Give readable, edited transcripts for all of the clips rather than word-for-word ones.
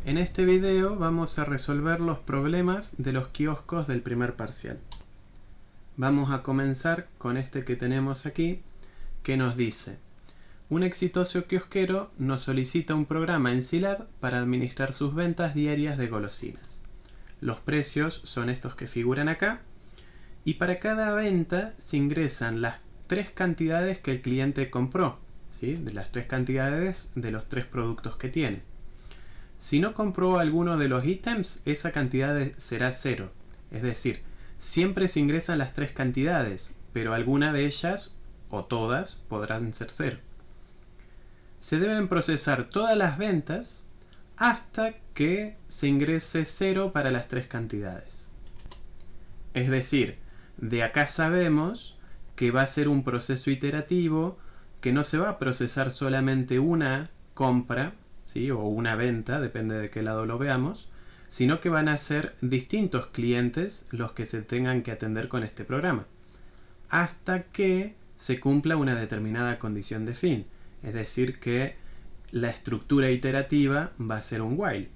En este video vamos a resolver los problemas de los kioscos del primer parcial. Vamos a comenzar con este que tenemos aquí, que nos dice: un exitoso kiosquero nos solicita un programa en Scilab para administrar sus ventas diarias de golosinas. Los precios son estos que figuran acá, y para cada venta se ingresan las tres cantidades que el cliente compró, ¿sí? De las tres cantidades de los tres productos que tiene. Si no compró alguno de los ítems, esa cantidad será 0. Es decir, siempre se ingresan las tres cantidades, pero alguna de ellas, o todas, podrán ser 0. Se deben procesar todas las ventas hasta que se ingrese 0 para las tres cantidades. Es decir, de acá sabemos que va a ser un proceso iterativo, que no se va a procesar solamente una compra, ¿sí? O una venta, depende de qué lado lo veamos, sino que van a ser distintos clientes los que se tengan que atender con este programa, hasta que se cumpla una determinada condición de fin. Es decir, que la estructura iterativa va a ser un while.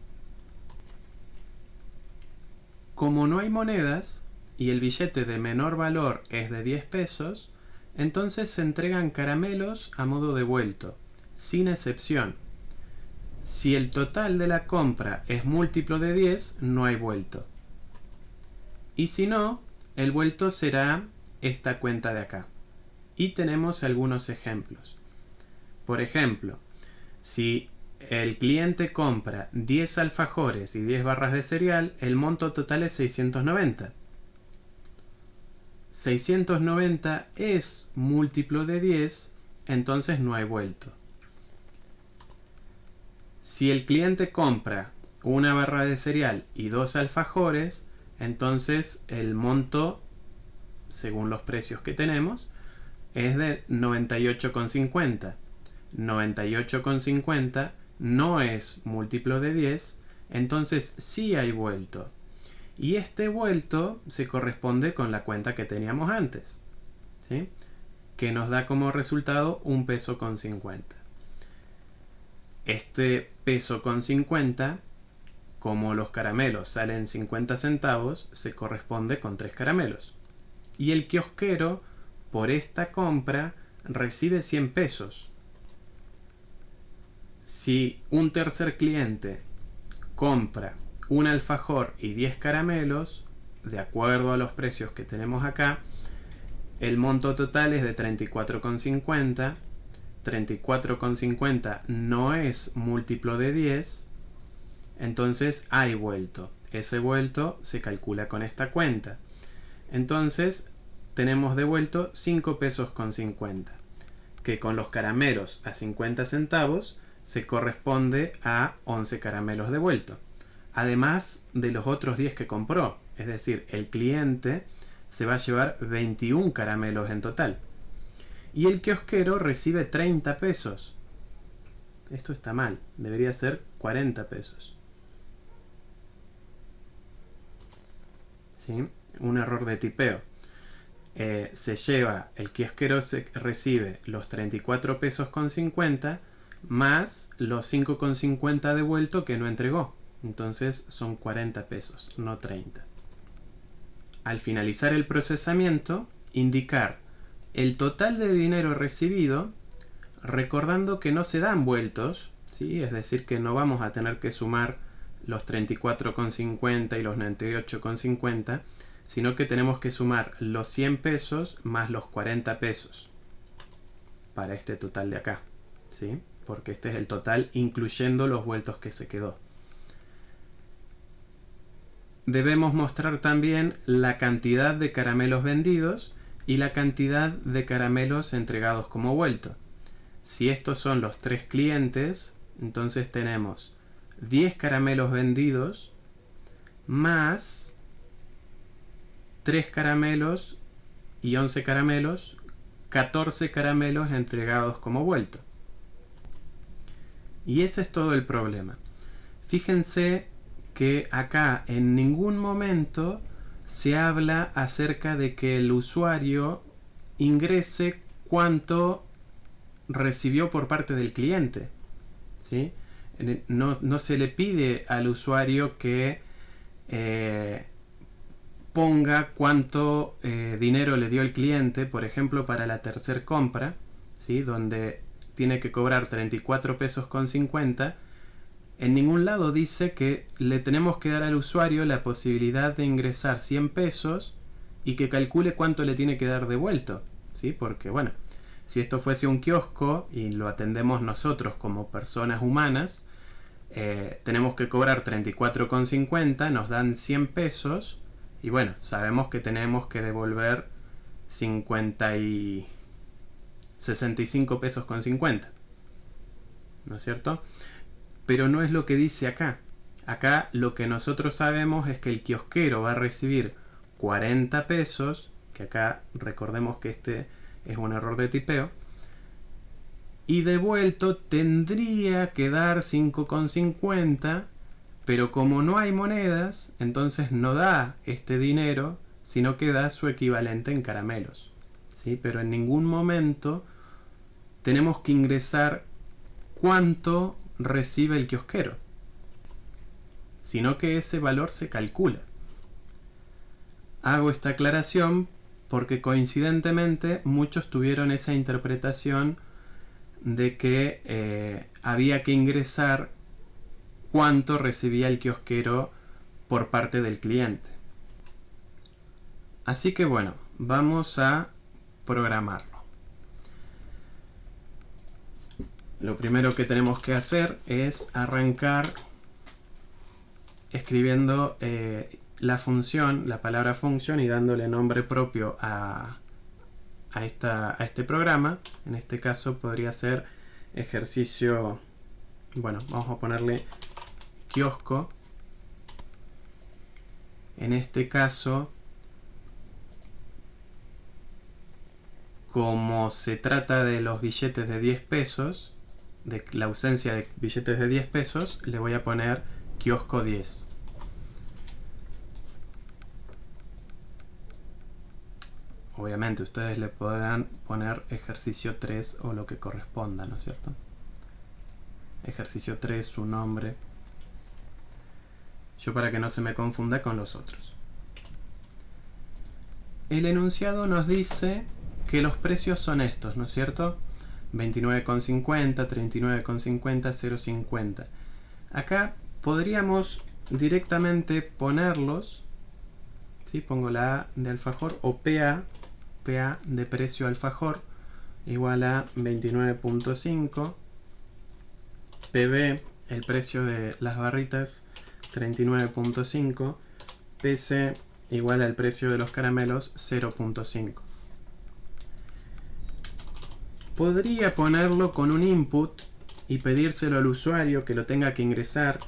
Como no hay monedas y el billete de menor valor es de 10 pesos, entonces se entregan caramelos a modo de vuelto, sin excepción. Si el total de la compra es múltiplo de 10, no hay vuelto. Y si no, el vuelto será esta cuenta de acá. Y tenemos algunos ejemplos. Por ejemplo, si el cliente compra 10 alfajores y 10 barras de cereal, el monto total es 690. 690 es múltiplo de 10, entonces no hay vuelto. Si el cliente compra una barra de cereal y 2 alfajores, entonces el monto, según los precios que tenemos, es de 98,50. 98,50 no es múltiplo de 10, entonces sí hay vuelto. Y este vuelto se corresponde con la cuenta que teníamos antes, ¿sí? Que nos da como resultado 1,50 pesos. Este peso con 50, como los caramelos salen 50 centavos, se corresponde con 3 caramelos. Y el kiosquero, por esta compra, recibe 100 pesos. Si un tercer cliente compra un alfajor y 10 caramelos, de acuerdo a los precios que tenemos acá, el monto total es de 34,50. 34,50 no es múltiplo de 10, entonces hay vuelto. Ese vuelto se calcula con esta cuenta. Entonces tenemos de vuelto 5,50 pesos, que con los caramelos a 50 centavos se corresponde a 11 caramelos de vuelto, además de los otros 10 que compró. Es decir, el cliente se va a llevar 21 caramelos en total. Y el kiosquero recibe 30 pesos. Esto está mal, debería ser 40 pesos. ¿Sí? Un error de tipeo. El kiosquero recibe los 34 pesos con 50 más los 5,50 de vuelto que no entregó. Entonces son 40 pesos, no 30. Al finalizar el procesamiento, indicar el total de dinero recibido, recordando que no se dan vueltos, ¿sí? Es decir, que no vamos a tener que sumar los 34,50 y los 98,50, sino que tenemos que sumar los 100 pesos más los 40 pesos para este total de acá, ¿sí? Porque este es el total incluyendo los vueltos que se quedó. Debemos mostrar también la cantidad de caramelos vendidos y la cantidad de caramelos entregados como vuelto. Si estos son los tres clientes, entonces tenemos 10 caramelos vendidos más 3 caramelos y 11 caramelos, 14 caramelos entregados como vuelto. Y ese es todo el problema. Fíjense que acá en ningún momento se habla acerca de que el usuario ingrese cuánto recibió por parte del cliente, ¿sí? no se le pide al usuario que ponga cuánto dinero le dio el cliente, por ejemplo, para la tercera compra, ¿sí? Donde tiene que cobrar 34 pesos con 50. En ningún lado dice que le tenemos que dar al usuario la posibilidad de ingresar 100 pesos y que calcule cuánto le tiene que dar devuelto, ¿sí? Porque, bueno, si esto fuese un kiosco y lo atendemos nosotros como personas humanas, tenemos que cobrar 34,50, nos dan 100 pesos y bueno, sabemos que tenemos que devolver 65 pesos con 50, ¿no es cierto? Pero no es lo que dice acá. Acá lo que nosotros sabemos es que el kiosquero va a recibir 40 pesos, que acá recordemos que este es un error de tipeo, y devuelto tendría que dar 5,50, pero como no hay monedas, entonces no da este dinero, sino que da su equivalente en caramelos, ¿sí? Pero en ningún momento tenemos que ingresar cuánto recibe el kiosquero, sino que ese valor se calcula. Hago esta aclaración porque coincidentemente muchos tuvieron esa interpretación de que había que ingresar cuánto recibía el kiosquero por parte del cliente. Así que bueno, vamos a programarlo. Lo primero que tenemos que hacer es arrancar escribiendo la función, la palabra function, y dándole nombre propio a este programa. En este caso podría ser ejercicio, bueno, vamos a ponerle kiosco. En este caso, como se trata de los billetes de 10 pesos, de la ausencia de billetes de 10 pesos, le voy a poner kiosco 10. Obviamente ustedes le podrán poner ejercicio 3 o lo que corresponda, ¿no es cierto? Ejercicio 3, su nombre. Yo para que no se me confunda con los otros. El enunciado nos dice que los precios son estos, ¿no es cierto? 29,50, 39,50, 0,50. Acá podríamos directamente ponerlos, ¿sí? Pongo la A de alfajor o PA de precio alfajor igual a 29,5, PB, el precio de las barritas, 39,5, PC igual al precio de los caramelos, 0,5. Podría ponerlo con un input y pedírselo al usuario que lo tenga que ingresar,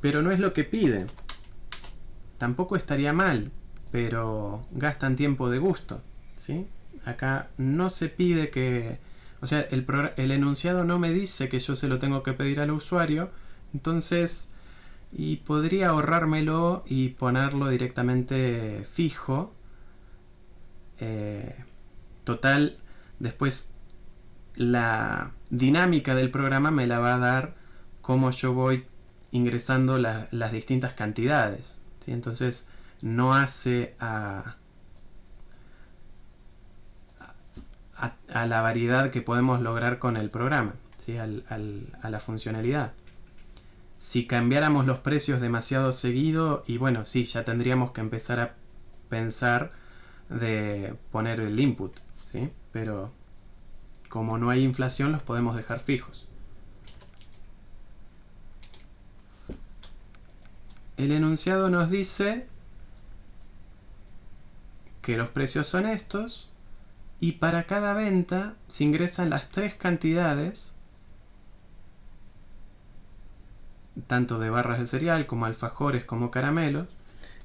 pero no es lo que pide. Tampoco estaría mal, pero gastan tiempo de gusto, ¿sí? Acá no se pide que... O sea, el enunciado no me dice que yo se lo tengo que pedir al usuario, entonces... Y podría ahorrármelo y ponerlo directamente fijo. Total, después la dinámica del programa me la va a dar cómo yo voy ingresando las distintas cantidades, ¿sí? Entonces no hace a la variedad que podemos lograr con el programa, ¿sí? A la funcionalidad. Si cambiáramos los precios demasiado seguido, y bueno, sí, ya tendríamos que empezar a pensar de poner el input, ¿sí? Pero como no hay inflación, los podemos dejar fijos. El enunciado nos dice que los precios son estos, y para cada venta se ingresan las tres cantidades, tanto de barras de cereal como alfajores como caramelos.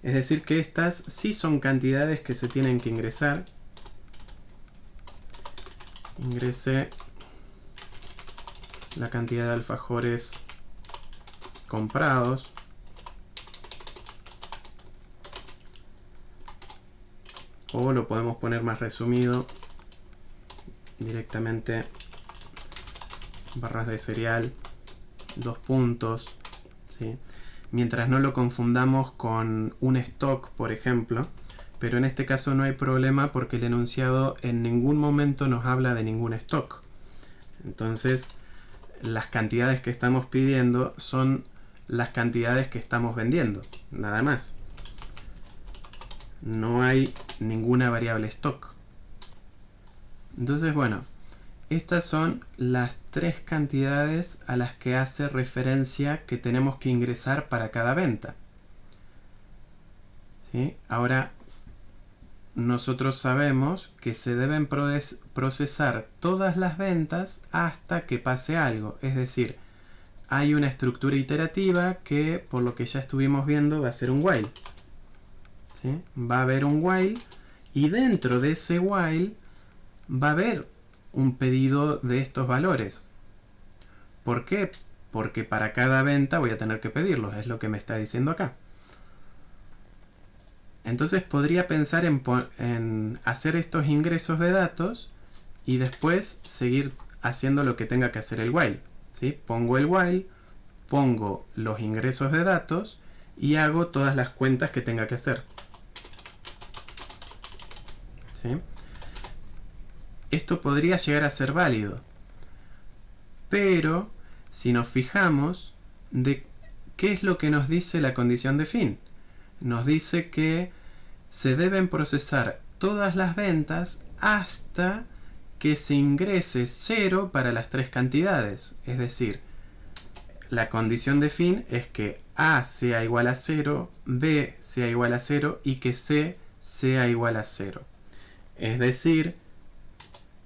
Es decir que estas sí son cantidades que se tienen que ingresar. Ingrese la cantidad de alfajores comprados. O lo podemos poner más resumido. Directamente barras de serial, dos puntos, ¿sí? Mientras no lo confundamos con un stock, por ejemplo, pero en este caso no hay problema porque el enunciado en ningún momento nos habla de ningún stock. Entonces, las cantidades que estamos pidiendo son las cantidades que estamos vendiendo, nada más. No hay ninguna variable stock. Entonces, bueno, estas son las tres cantidades a las que hace referencia que tenemos que ingresar para cada venta. ¿Sí? Ahora, nosotros sabemos que se deben procesar todas las ventas hasta que pase algo. Es decir, hay una estructura iterativa que, por lo que ya estuvimos viendo, va a ser un while. ¿Sí? Va a haber un while y dentro de ese while va a haber un pedido de estos valores. ¿Por qué? Porque para cada venta voy a tener que pedirlos, es lo que me está diciendo acá. Entonces podría pensar en hacer estos ingresos de datos y después seguir haciendo lo que tenga que hacer el while. ¿Sí? Pongo el while, pongo los ingresos de datos y hago todas las cuentas que tenga que hacer. ¿Sí? Esto podría llegar a ser válido, pero si nos fijamos de qué es lo que nos dice la condición de fin, nos dice que se deben procesar todas las ventas hasta que se ingrese 0 para las tres cantidades. Es decir, la condición de fin es que A sea igual a 0, B sea igual a 0 y que C sea igual a 0. Es decir,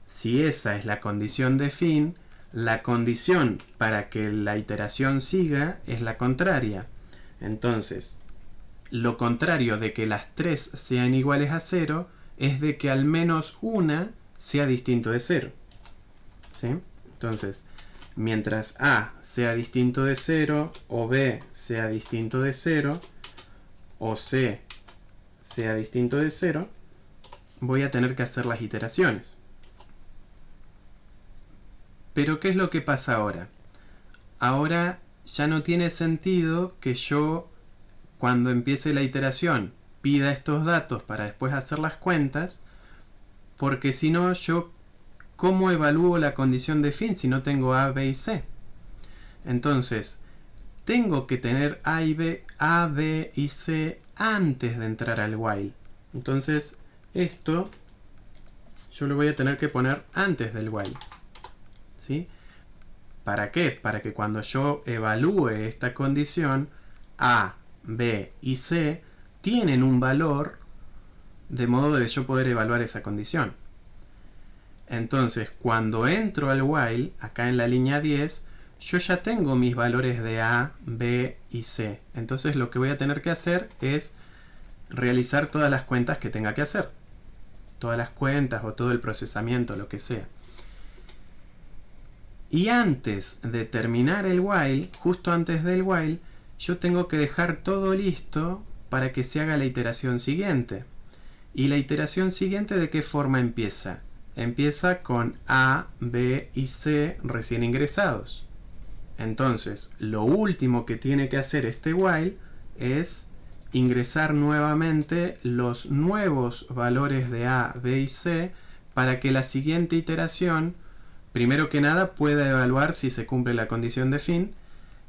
si esa es la condición de fin, la condición para que la iteración siga es la contraria. Entonces, lo contrario de que las tres sean iguales a 0 es de que al menos una sea distinto de 0. ¿Sí? Entonces, mientras A sea distinto de 0, o B sea distinto de 0, o C sea distinto de 0, voy a tener que hacer las iteraciones. Pero ¿qué es lo que pasa ahora? Ahora ya no tiene sentido que yo, cuando empiece la iteración, pida estos datos para después hacer las cuentas, porque si no, yo, ¿cómo evalúo la condición de fin si no tengo A, B y C? Entonces, tengo que tener A, B y C antes de entrar al while. Entonces, esto yo lo voy a tener que poner antes del while. ¿Sí? ¿Para qué? Para que cuando yo evalúe esta condición, A, B y C tienen un valor de modo de yo poder evaluar esa condición. Entonces, cuando entro al while, acá en la línea 10, yo ya tengo mis valores de A, B y C. Entonces lo que voy a tener que hacer es realizar todas las cuentas que tenga que hacer. Todas las cuentas o todo el procesamiento, lo que sea. Y antes de terminar el while, justo antes del while, yo tengo que dejar todo listo para que se haga la iteración siguiente. ¿Y la iteración siguiente de qué forma empieza? Empieza con A, B y C recién ingresados. Entonces, lo último que tiene que hacer este while es ingresar nuevamente los nuevos valores de A, B y C para que la siguiente iteración, primero que nada, pueda evaluar si se cumple la condición de fin,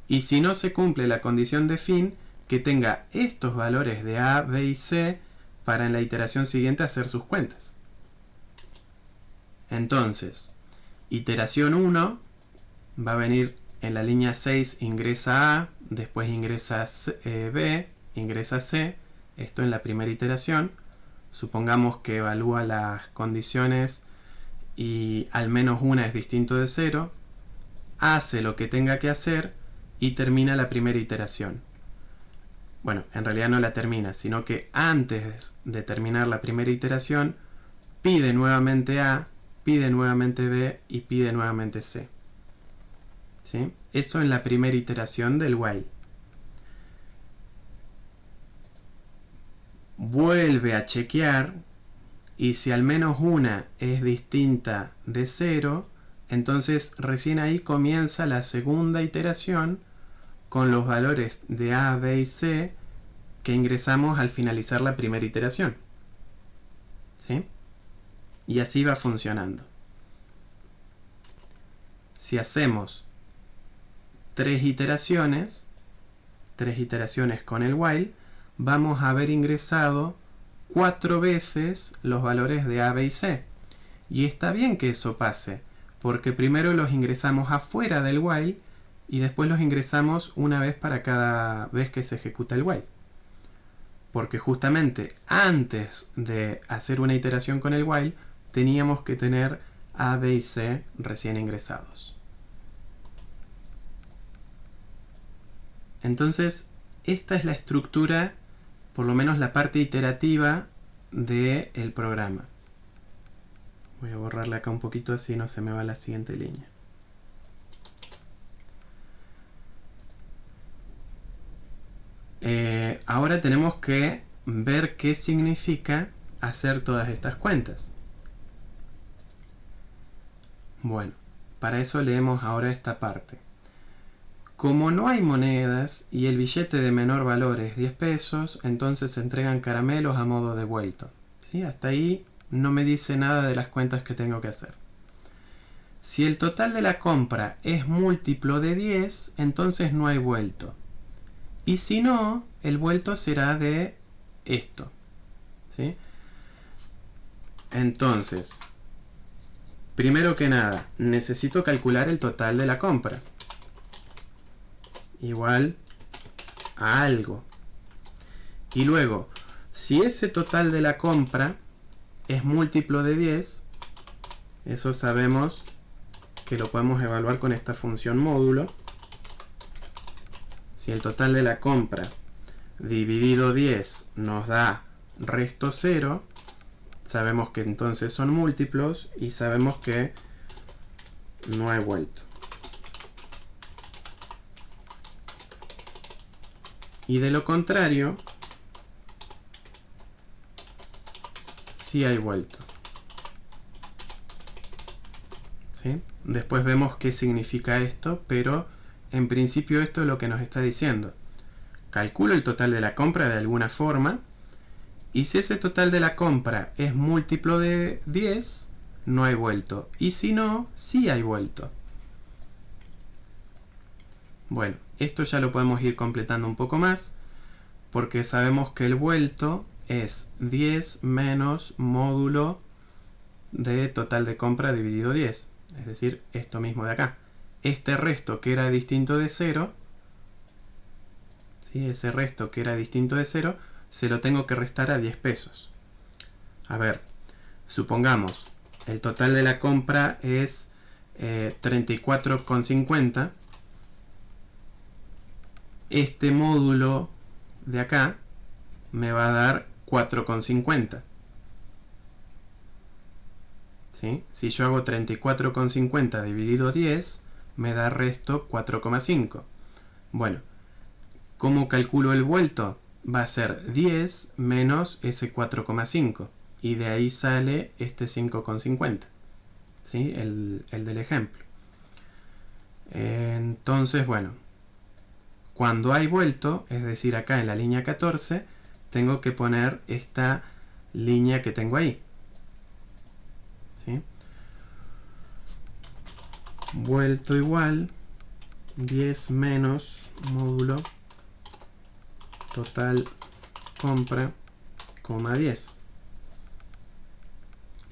y si no se cumple la condición de fin, que tenga estos valores de A, B y C para en la iteración siguiente hacer sus cuentas. Entonces, iteración 1 va a venir en la línea 6, ingresa A, después ingresa B, ingresa C, esto en la primera iteración. Supongamos que evalúa las condiciones y al menos una es distinto de 0, hace lo que tenga que hacer y termina la primera iteración. Bueno, en realidad no la termina, sino que antes de terminar la primera iteración, pide nuevamente A, pide nuevamente B y pide nuevamente C. ¿Sí? Eso en la primera iteración del while. Vuelve a chequear y si al menos una es distinta de 0, Entonces recién ahí comienza la segunda iteración con los valores de A, B y C que ingresamos al finalizar la primera iteración. ¿Sí? Y así va funcionando. Si hacemos 3 iteraciones con el while, vamos a haber ingresado 4 veces los valores de A, B y C. Y está bien que eso pase, porque primero los ingresamos afuera del while y después los ingresamos una vez para cada vez que se ejecuta el while. Porque justamente antes de hacer una iteración con el while, teníamos que tener A, B y C recién ingresados. Entonces, esta es la estructura, por lo menos la parte iterativa del programa. Voy a borrarle acá un poquito así no se me va la siguiente línea. Ahora tenemos que ver qué significa hacer todas estas cuentas. Bueno, para eso leemos ahora esta parte. Como no hay monedas y el billete de menor valor es 10 pesos, entonces se entregan caramelos a modo de vuelto. ¿Sí? Hasta ahí no me dice nada de las cuentas que tengo que hacer. Si el total de la compra es múltiplo de 10, entonces no hay vuelto. Y si no, el vuelto será de esto. ¿Sí? Entonces, primero que nada, necesito calcular el total de la compra. Igual a algo. Y luego, si ese total de la compra es múltiplo de 10, eso sabemos que lo podemos evaluar con esta función módulo. Si el total de la compra dividido 10 nos da resto 0, sabemos que entonces son múltiplos y sabemos que no hay vuelto. Y de lo contrario, sí hay vuelto. ¿Sí? Después vemos qué significa esto, pero en principio esto es lo que nos está diciendo. Calculo el total de la compra de alguna forma, y si ese total de la compra es múltiplo de 10, no hay vuelto. Y si no, sí hay vuelto. Bueno, esto ya lo podemos ir completando un poco más, porque sabemos que el vuelto es 10 menos módulo de total de compra dividido 10. Es decir, esto mismo de acá. Este resto que era distinto de 0, ¿sí? Ese resto que era distinto de 0, se lo tengo que restar a 10 pesos. A ver, supongamos, el total de la compra es 34,50. Este módulo de acá me va a dar 4,50. ¿Sí? Si yo hago 34,50 dividido 10, me da resto 4,5. Bueno, ¿cómo calculo el vuelto? Va a ser 10 menos ese 4,5. Y de ahí sale este 5,50. ¿Sí? El del ejemplo. Entonces, bueno, cuando hay vuelto, es decir, acá en la línea 14, tengo que poner esta línea que tengo ahí. ¿Sí? Vuelto igual 10 menos módulo total compra, coma 10.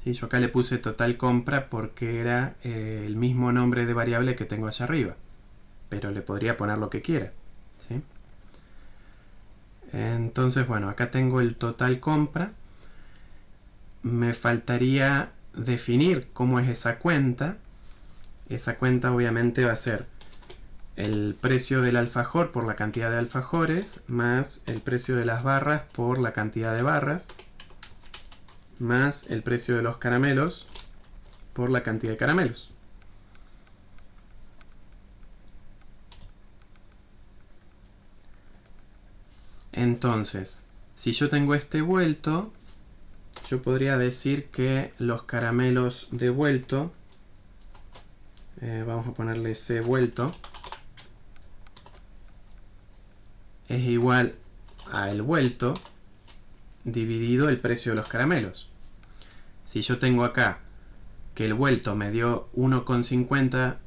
¿Sí? Yo acá le puse total compra porque era el mismo nombre de variable que tengo allá arriba, pero le podría poner lo que quiera. ¿Sí? Entonces, bueno, acá tengo el total compra. Me faltaría definir cómo es esa cuenta. Esa cuenta obviamente va a ser el precio del alfajor por la cantidad de alfajores, más el precio de las barras por la cantidad de barras, más el precio de los caramelos por la cantidad de caramelos. Entonces, si yo tengo este vuelto, yo podría decir que los caramelos de vuelto vamos a ponerle C vuelto, es igual a el vuelto dividido el precio de los caramelos. Si yo tengo acá que el vuelto me dio 1,50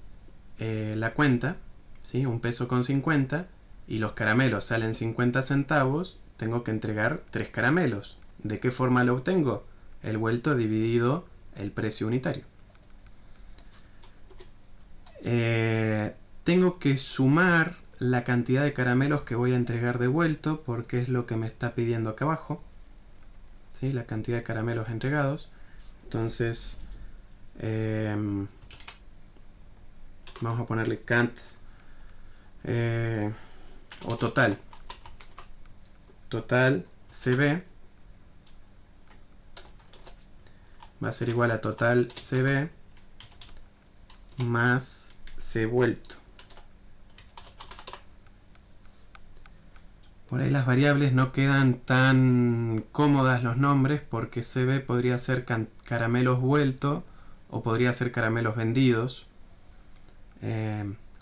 la cuenta, ¿sí? 1 peso con 50, y los caramelos salen 50 centavos, tengo que entregar 3 caramelos. ¿De qué forma lo obtengo? El vuelto dividido el precio unitario. Tengo que sumar la cantidad de caramelos que voy a entregar de vuelto, porque es lo que me está pidiendo acá abajo, ¿sí? La cantidad de caramelos entregados. Entonces vamos a ponerle cant o total CB va a ser igual a total CB más C vuelto. Por ahí las variables no quedan tan cómodas los nombres, porque CB podría ser caramelos vuelto o podría ser caramelos vendidos.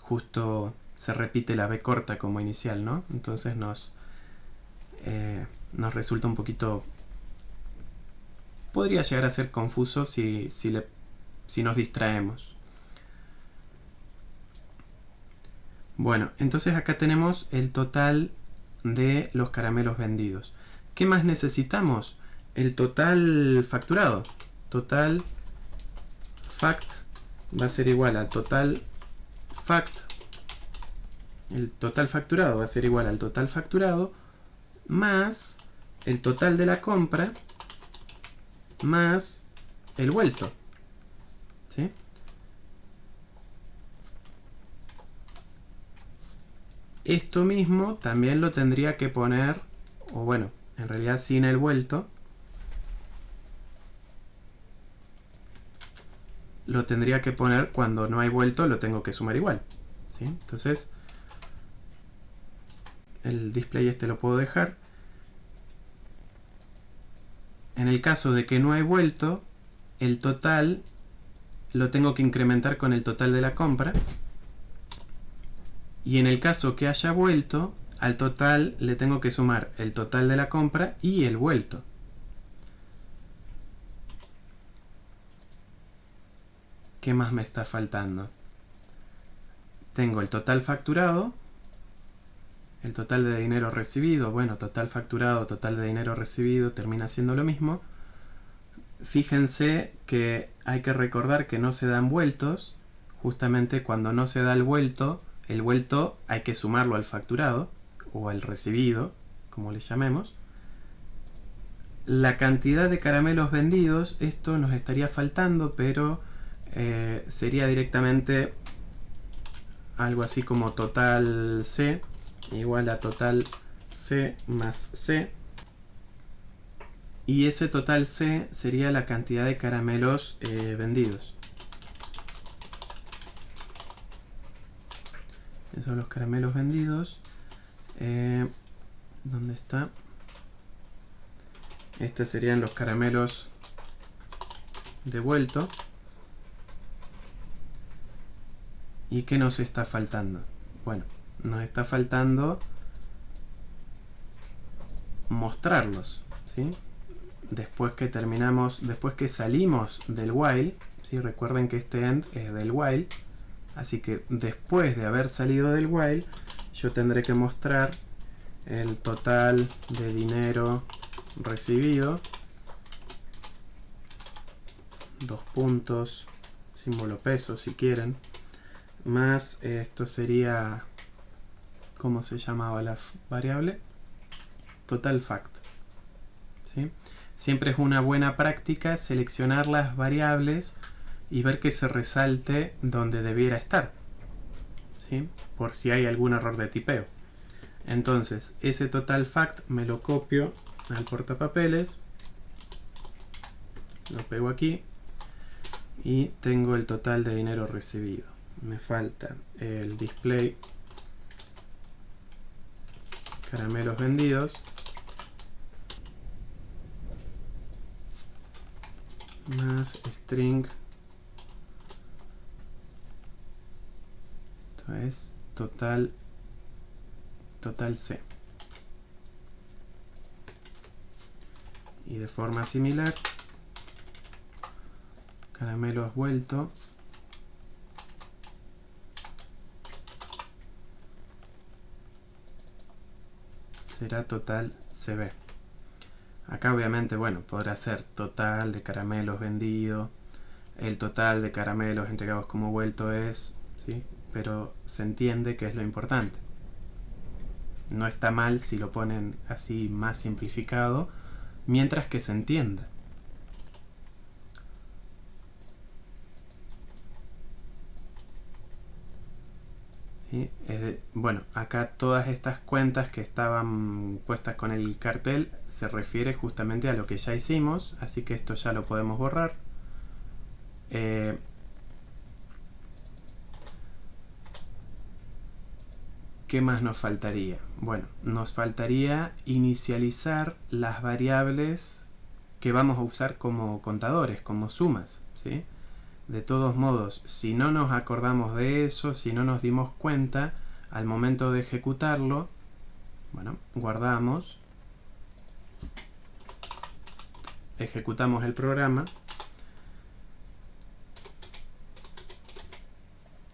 Justo se repite la B corta como inicial, ¿no? Entonces nos resulta un poquito... Podría llegar a ser confuso si nos distraemos. Bueno, entonces acá tenemos el total de los caramelos vendidos. ¿Qué más necesitamos? El total facturado. Total fact va a ser igual al total fact. El total facturado va a ser igual al total facturado más el total de la compra más el vuelto, ¿sí? Esto mismo también lo tendría que poner, o bueno, en realidad sin el vuelto, lo tendría que poner cuando no hay vuelto, lo tengo que sumar igual, ¿sí? Entonces, el display este lo puedo dejar. En el caso de que no hay vuelto, el total lo tengo que incrementar con el total de la compra. Y en el caso que haya vuelto, al total le tengo que sumar el total de la compra y el vuelto. ¿Qué más me está faltando? Tengo el total facturado, el total de dinero recibido. Bueno, total facturado, total de dinero recibido termina siendo lo mismo. Fíjense que hay que recordar que no se dan vueltos. Justamente cuando no se da el vuelto hay que sumarlo al facturado o al recibido, como le llamemos. La cantidad de caramelos vendidos, esto nos estaría faltando, pero sería directamente algo así como total C igual a total C más C. Y ese total C sería la cantidad de caramelos vendidos. Esos son los caramelos vendidos. ¿Dónde está? Estos serían los caramelos de vuelto. ¿Y qué nos está faltando? Bueno, nos está faltando mostrarlos, ¿sí? Después que salimos del while, ¿sí? Recuerden que este end es del while, así que después de haber salido del while, yo tendré que mostrar el total de dinero recibido, 2 puntos, símbolo peso si quieren, más esto sería, ¿cómo se llamaba la variable? Total fact, ¿sí? Siempre es una buena práctica seleccionar las variables y ver que se resalte donde debiera estar, ¿sí? Por si hay algún error de tipeo. Entonces, ese total fact me lo copio al portapapeles, lo pego aquí y tengo el total de dinero recibido. Me falta el display caramelos vendidos más string Esto es total C. Y de forma similar, caramelos vuelto será total CB. Acá obviamente, bueno, podrá ser total de caramelos vendido, el total de caramelos entregados como vuelto es, ¿sí? Pero se entiende que es lo importante. No está mal si lo ponen así más simplificado, mientras que se entienda. ¿Sí? Bueno, acá todas estas cuentas que estaban puestas con el cartel se refiere justamente a lo que ya hicimos, así que esto ya lo podemos borrar. ¿Qué más nos faltaría? Bueno, nos faltaría inicializar las variables que vamos a usar como contadores, como sumas, ¿sí? De todos modos, si no nos acordamos de eso, si no nos dimos cuenta, al momento de ejecutarlo, bueno, guardamos, ejecutamos el programa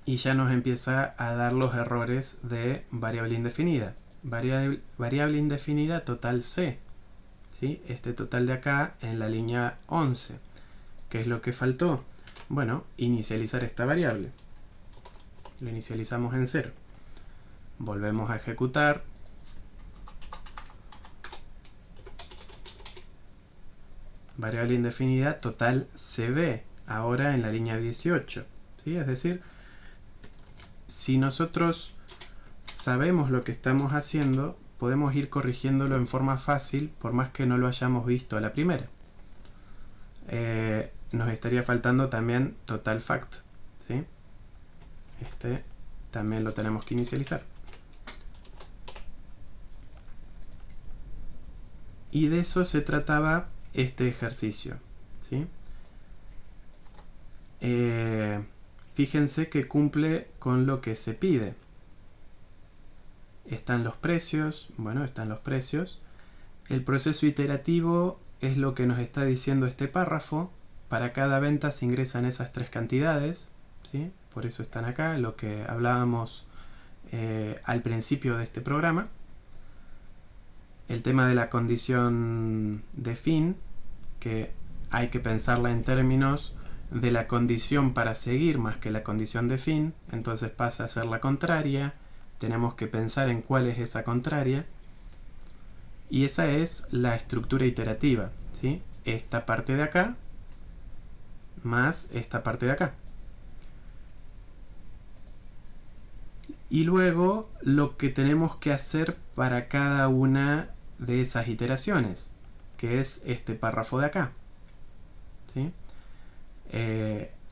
y ya nos empieza a dar los errores de variable indefinida. Variable indefinida total C, ¿sí? Este total de acá en la línea 11. ¿Qué es lo que faltó? Bueno, inicializar esta variable. Lo inicializamos en 0. Volvemos a ejecutar. Variable indefinida total CB, ahora en la línea 18. ¿Sí? Es decir, si nosotros sabemos lo que estamos haciendo, podemos ir corrigiéndolo en forma fácil, por más que no lo hayamos visto a la primera. Nos estaría faltando también total fact, ¿sí? Este también lo tenemos que inicializar. Y de eso se trataba este ejercicio, ¿sí? Fíjense que cumple con lo que se pide. Están los precios, bueno, están los precios. El proceso iterativo es lo que nos está diciendo este párrafo. Para cada venta se ingresan esas tres cantidades, ¿sí? Por eso están acá, lo que hablábamos al principio de este programa. El tema de la condición de fin, que hay que pensarla en términos de la condición para seguir más que la condición de fin, entonces pasa a ser la contraria. Tenemos que pensar en cuál es esa contraria. Y esa es la estructura iterativa, ¿sí? Esta parte de acá más esta parte de acá. Y luego lo que tenemos que hacer para cada una de esas iteraciones, que es este párrafo de acá, ¿sí?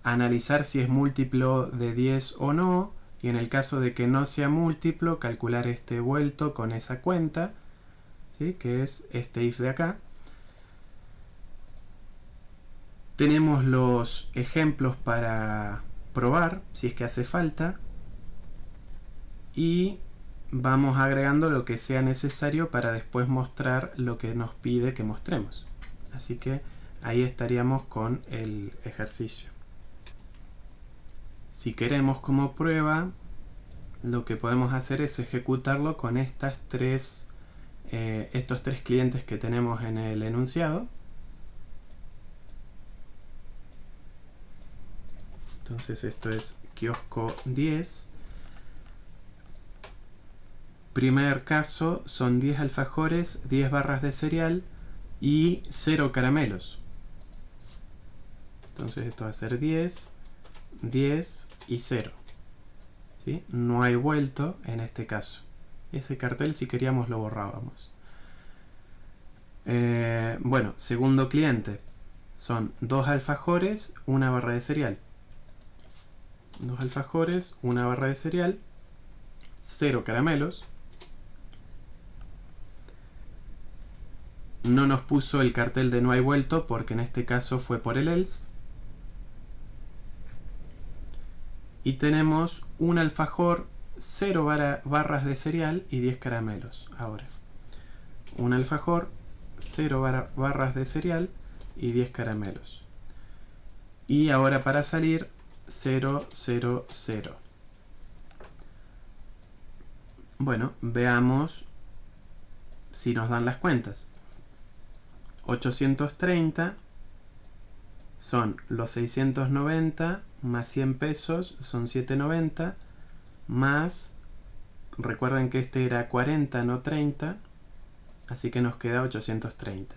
Analizar si es múltiplo de 10 o no, y en el caso de que no sea múltiplo, calcular este vuelto con esa cuenta, ¿sí? Que es este if de acá. Tenemos los ejemplos para probar, si es que hace falta, y vamos agregando lo que sea necesario para después mostrar lo que nos pide que mostremos. Así que ahí estaríamos con el ejercicio. Si queremos como prueba, lo que podemos hacer es ejecutarlo con estos tres clientes que tenemos en el enunciado. Entonces esto es kiosco 10. Primer caso son 10 alfajores, 10 barras de cereal y 0 caramelos. Entonces esto va a ser 10, 10 y 0. ¿Sí? No hay vuelto en este caso. Ese cartel, si queríamos, lo borrábamos. Bueno, segundo cliente. Son 2 alfajores, 1 barra de cereal. 2 alfajores, 1 barra de cereal, 0 caramelos. No nos puso el cartel de no hay vuelto porque en este caso fue por el else. y tenemos un alfajor, 0 barras de cereal y 10 caramelos. Ahora, un alfajor, 0 barras de cereal y 10 caramelos. Y ahora para salir, 0, 0, 0. Bueno, veamos si nos dan las cuentas. 830 son los 690 más 100 pesos, son 790, más, recuerden que este era 40, no 30, así que nos queda 830.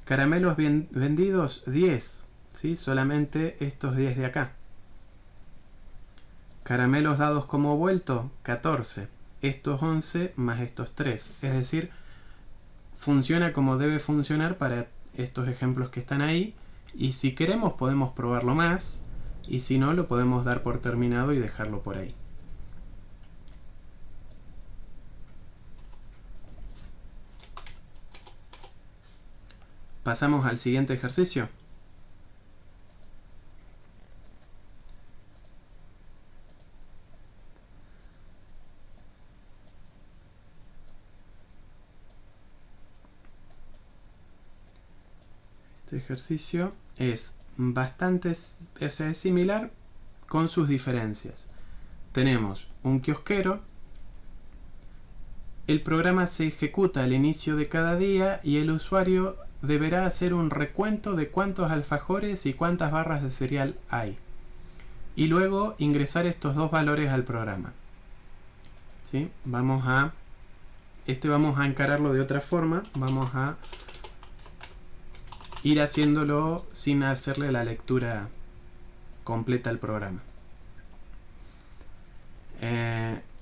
Caramelos vendidos, 10, ¿sí? Solamente estos 10 de acá. Caramelos dados como vuelto, 14. Estos 11 más estos 3. Es decir, funciona como debe funcionar para estos ejemplos que están ahí. Y si queremos podemos probarlo más. Y si no, lo podemos dar por terminado y dejarlo por ahí. Pasamos al siguiente ejercicio. Este ejercicio es bastante, o sea, es similar con sus diferencias. Tenemos un kiosquero. El programa se ejecuta al inicio de cada día y el usuario deberá hacer un recuento de cuántos alfajores y cuántas barras de cereal hay. Y luego ingresar estos dos valores al programa. ¿Sí? Vamos a encararlo de otra forma. Vamos a ir haciéndolo sin hacerle la lectura completa al programa.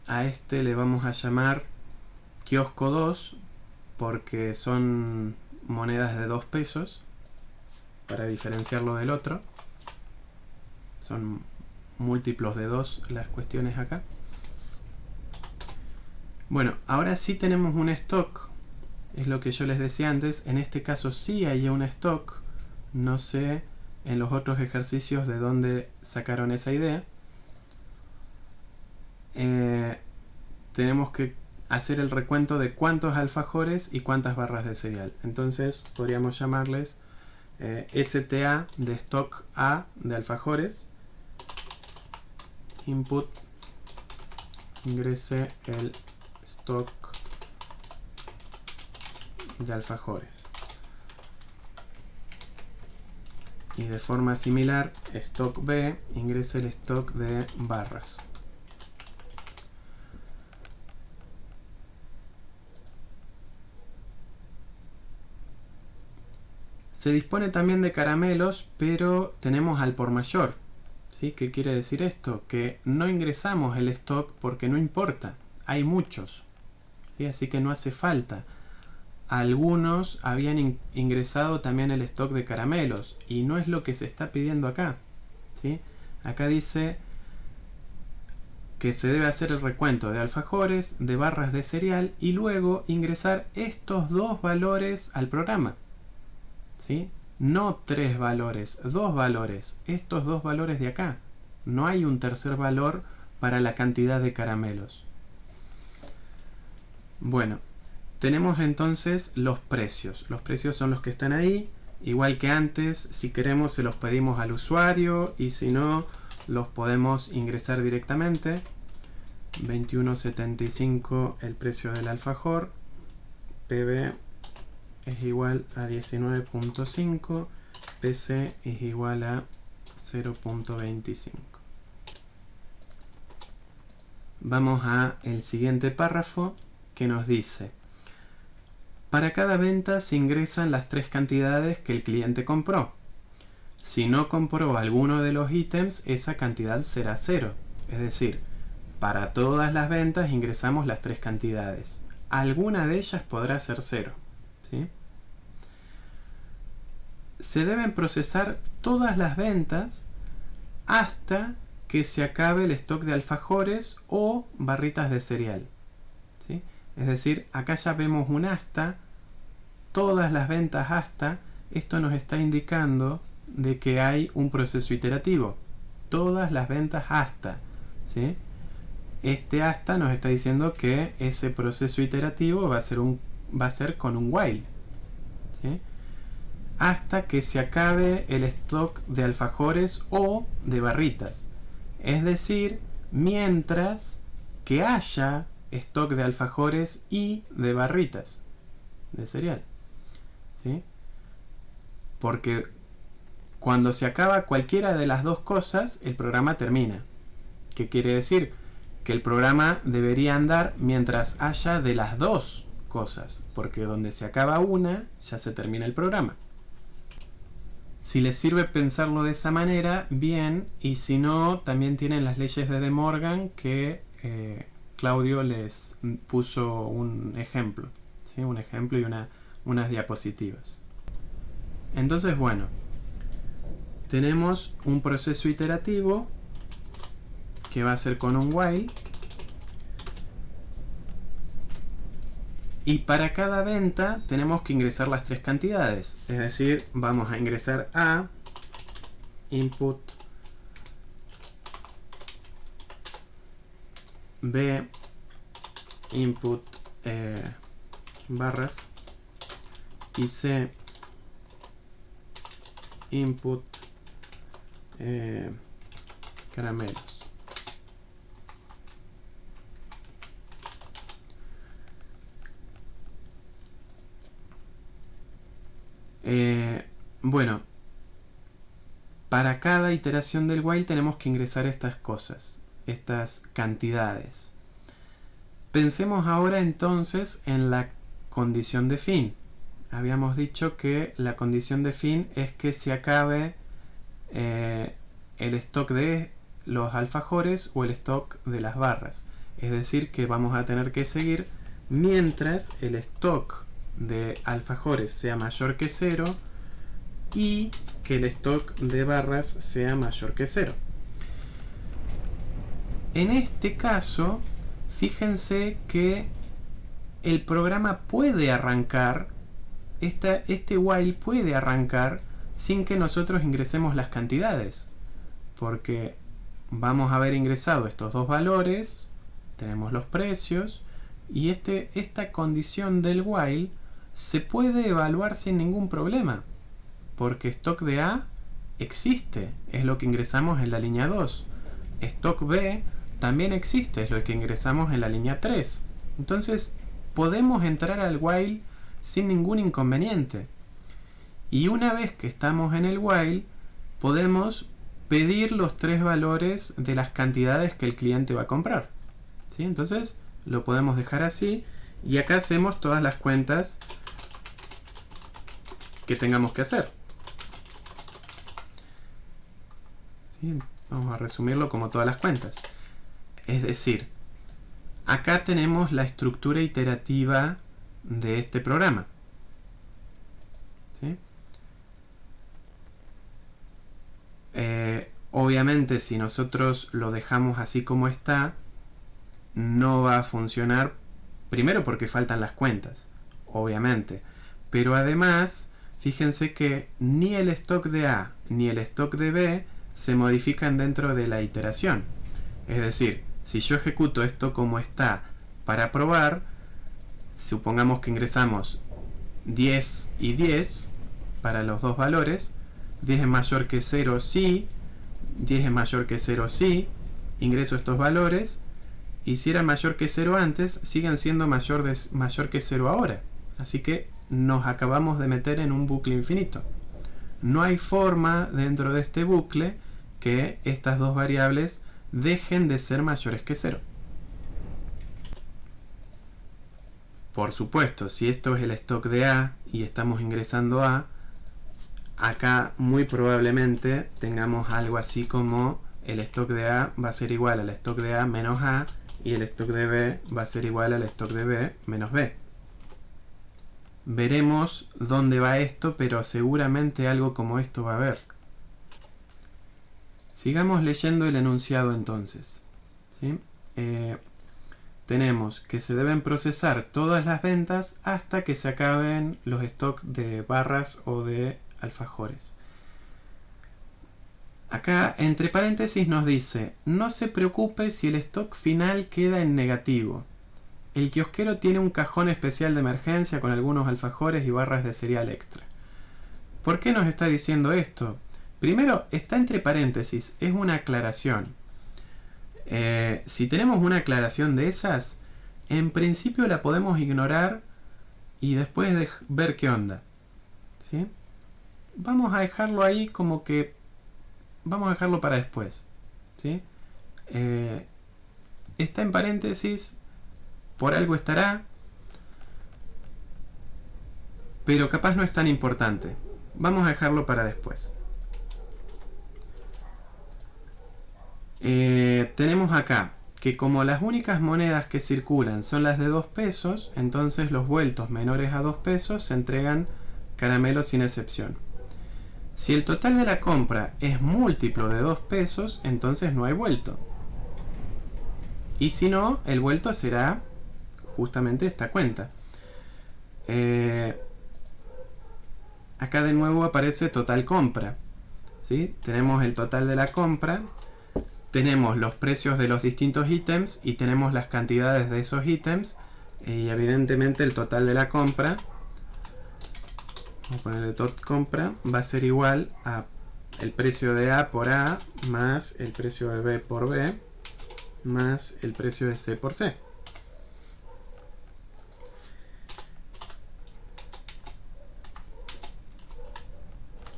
A este le vamos a llamar kiosco 2 porque son monedas de 2 pesos para diferenciarlo del otro. Son múltiplos de 2 las cuestiones acá. Bueno, ahora sí tenemos un stock. Es lo que yo les decía antes. En este caso sí hay un stock. No sé en los otros ejercicios de dónde sacaron esa idea. Tenemos que hacer el recuento de cuántos alfajores y cuántas barras de cereal. Entonces podríamos llamarles STA de stock A de alfajores. Input, ingrese el stock de alfajores. Y de forma similar, stock B, ingrese el stock de barras. Se dispone también de caramelos, pero tenemos al por mayor. ¿Sí? ¿Qué quiere decir esto? Que no ingresamos el stock porque no importa. Hay muchos. ¿Sí? Así que no hace falta. Algunos habían ingresado también el stock de caramelos y no es lo que se está pidiendo acá. ¿Sí? Acá dice que se debe hacer el recuento de alfajores, de barras de cereal y luego ingresar estos dos valores al programa. ¿Sí? No 3 valores, 2 valores. Estos 2 valores de acá. No hay un tercer valor para la cantidad de caramelos. Bueno, tenemos entonces los precios. Los precios son los que están ahí. Igual que antes, si queremos se los pedimos al usuario y si no, los podemos ingresar directamente. 21.75 el precio del alfajor. PB es igual a 19.5. PC es igual a 0.25. Vamos a el siguiente párrafo que nos dice: para cada venta se ingresan las 3 cantidades que el cliente compró. Si no compró alguno de los ítems, esa cantidad será 0. Es decir, para todas las ventas ingresamos las 3 cantidades. Alguna de ellas podrá ser 0. ¿Sí? Se deben procesar todas las ventas hasta que se acabe el stock de alfajores o barritas de cereal. ¿Sí? Es decir, acá ya vemos un hasta, todas las ventas hasta. Esto nos está indicando de que hay un proceso iterativo. todas las ventas hasta, ¿sí? Este hasta nos está diciendo que ese proceso iterativo va a ser con un while, ¿sí? Hasta que se acabe el stock de alfajores o de barritas. Es decir, mientras que haya stock de alfajores y de barritas de cereal, ¿sí? Porque cuando se acaba cualquiera de las dos cosas, el programa termina. ¿Qué quiere decir? Que el programa debería andar mientras haya de las dos cosas, porque donde se acaba una, ya se termina el programa. Si les sirve pensarlo de esa manera, bien, y si no, también tienen las leyes de De Morgan que Claudio les puso un ejemplo, ¿sí? Un ejemplo y unas diapositivas. Entonces, bueno, tenemos un proceso iterativo que va a ser con un while, y para cada venta tenemos que ingresar las tres cantidades, es decir, vamos a ingresar A, input, B, input barras, y C, input caramelos. Bueno, para cada iteración del while tenemos que ingresar estas cosas, estas cantidades. Pensemos ahora entonces en la condición de fin. Habíamos dicho que la condición de fin es que se acabe el stock de los alfajores o el stock de las barras. Es decir, que vamos a tener que seguir mientras el stock de alfajores sea mayor que 0 y que el stock de barras sea mayor que 0. En este caso, fíjense que el programa puede arrancar, este while puede arrancar sin que nosotros ingresemos las cantidades, porque vamos a haber ingresado estos dos valores, tenemos los precios, y esta condición del while se puede evaluar sin ningún problema, porque stock de A existe, es lo que ingresamos en la línea 2. Stock B también existe, es lo que ingresamos en la línea 3. Entonces podemos entrar al while sin ningún inconveniente. Y una vez que estamos en el while, podemos pedir los tres valores de las cantidades que el cliente va a comprar, ¿sí? Entonces lo podemos dejar así, y acá hacemos todas las cuentas que tengamos que hacer, ¿sí? Vamos a resumirlo como todas las cuentas. Es decir, acá tenemos la estructura iterativa de este programa, ¿sí? Obviamente, si nosotros lo dejamos así como está, no va a funcionar, primero porque faltan las cuentas, obviamente, pero además, fíjense que ni el stock de A ni el stock de B se modifican dentro de la iteración. Es decir, si yo ejecuto esto como está para probar, supongamos que ingresamos 10 y 10 para los dos valores, 10 es mayor que 0 sí, 10 es mayor que 0 sí, ingreso estos valores, y si era mayor que 0 antes, siguen siendo mayor que 0 ahora. Así que nos acabamos de meter en un bucle infinito. No hay forma dentro de este bucle que estas dos variables dejen de ser mayores que 0. Por supuesto, si esto es el stock de A y estamos ingresando A, acá muy probablemente tengamos algo así como el stock de A va a ser igual al stock de A menos A, y el stock de B va a ser igual al stock de B menos B. Veremos dónde va esto, pero seguramente algo como esto va a haber. Sigamos leyendo el enunciado entonces, ¿sí? Tenemos que se deben procesar todas las ventas hasta que se acaben los stocks de barras o de alfajores. Acá, entre paréntesis, nos dice: no se preocupe si el stock final queda en negativo. El kiosquero tiene un cajón especial de emergencia con algunos alfajores y barras de cereal extra. ¿Por qué nos está diciendo esto? Primero, está entre paréntesis, es una aclaración. Si tenemos una aclaración de esas, en principio la podemos ignorar y después ver qué onda. ¿Sí? Vamos a dejarlo ahí como que... Vamos a dejarlo para después. ¿Sí? Está en paréntesis, por algo estará, pero capaz no es tan importante. Vamos a dejarlo para después. Tenemos acá que como las únicas monedas que circulan son las de 2 pesos, entonces los vueltos menores a 2 pesos se entregan caramelos sin excepción. Si el total de la compra es múltiplo de 2 pesos, entonces no hay vuelto. Y si no, el vuelto será justamente esta cuenta. Acá de nuevo aparece total compra. ¿Sí? Tenemos el total de la compra, tenemos los precios de los distintos ítems y tenemos las cantidades de esos ítems y evidentemente el total de la compra, vamos a ponerle tot compra, va a ser igual a el precio de A por A más el precio de B por B más el precio de C por C.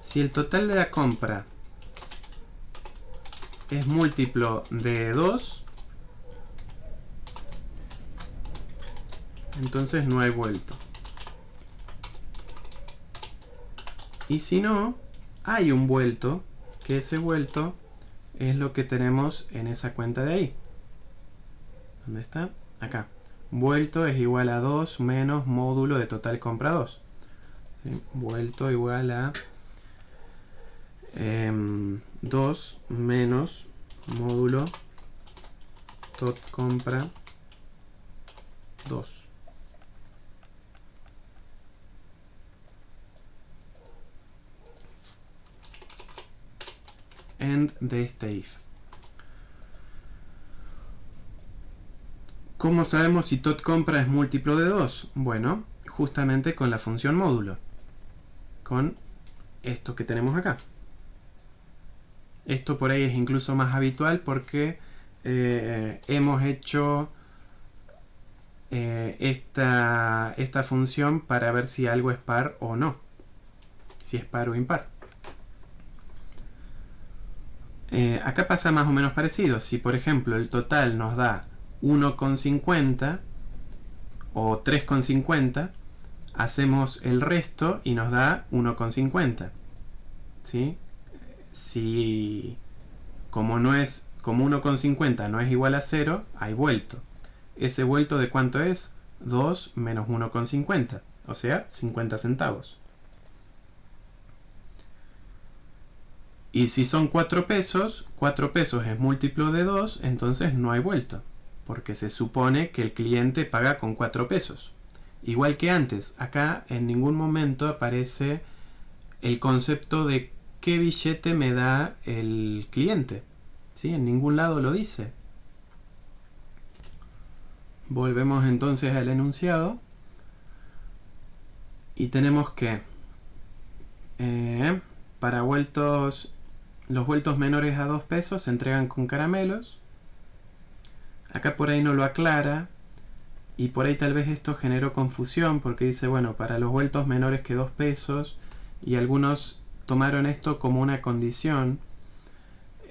Si el total de la compra es múltiplo de 2, entonces no hay vuelto. Y si no, hay un vuelto, que ese vuelto es lo que tenemos en esa cuenta de ahí. ¿Dónde está? Acá. Vuelto es igual a 2 menos módulo de total compra 2. ¿Sí? Vuelto igual a 2 menos módulo tot compra 2. End de este if. ¿Cómo sabemos si tot compra es múltiplo de 2? Bueno, justamente con la función módulo. Con esto que tenemos acá. Esto por ahí es incluso más habitual porque hemos hecho esta función para ver si algo es par o no. Si es par o impar. Acá pasa más o menos parecido. Si por ejemplo el total nos da 1,50 o 3,50, hacemos el resto y nos da 1,50. ¿Sí? Si como 1,50 no es igual a 0, hay vuelto. ¿Ese vuelto de cuánto es? 2 menos 1,50, o sea, 50 centavos. Y si son 4 pesos es múltiplo de 2, entonces no hay vuelto, porque se supone que el cliente paga con 4 pesos. Igual que antes, acá en ningún momento aparece el concepto de qué billete me da el cliente. ¿Sí? En ningún lado lo dice. Volvemos entonces al enunciado. Y tenemos que para los vueltos menores a 2 pesos se entregan con caramelos. Acá por ahí no lo aclara. Y por ahí tal vez esto generó confusión porque dice, bueno, para los vueltos menores que 2 pesos, y algunos tomaron esto como una condición,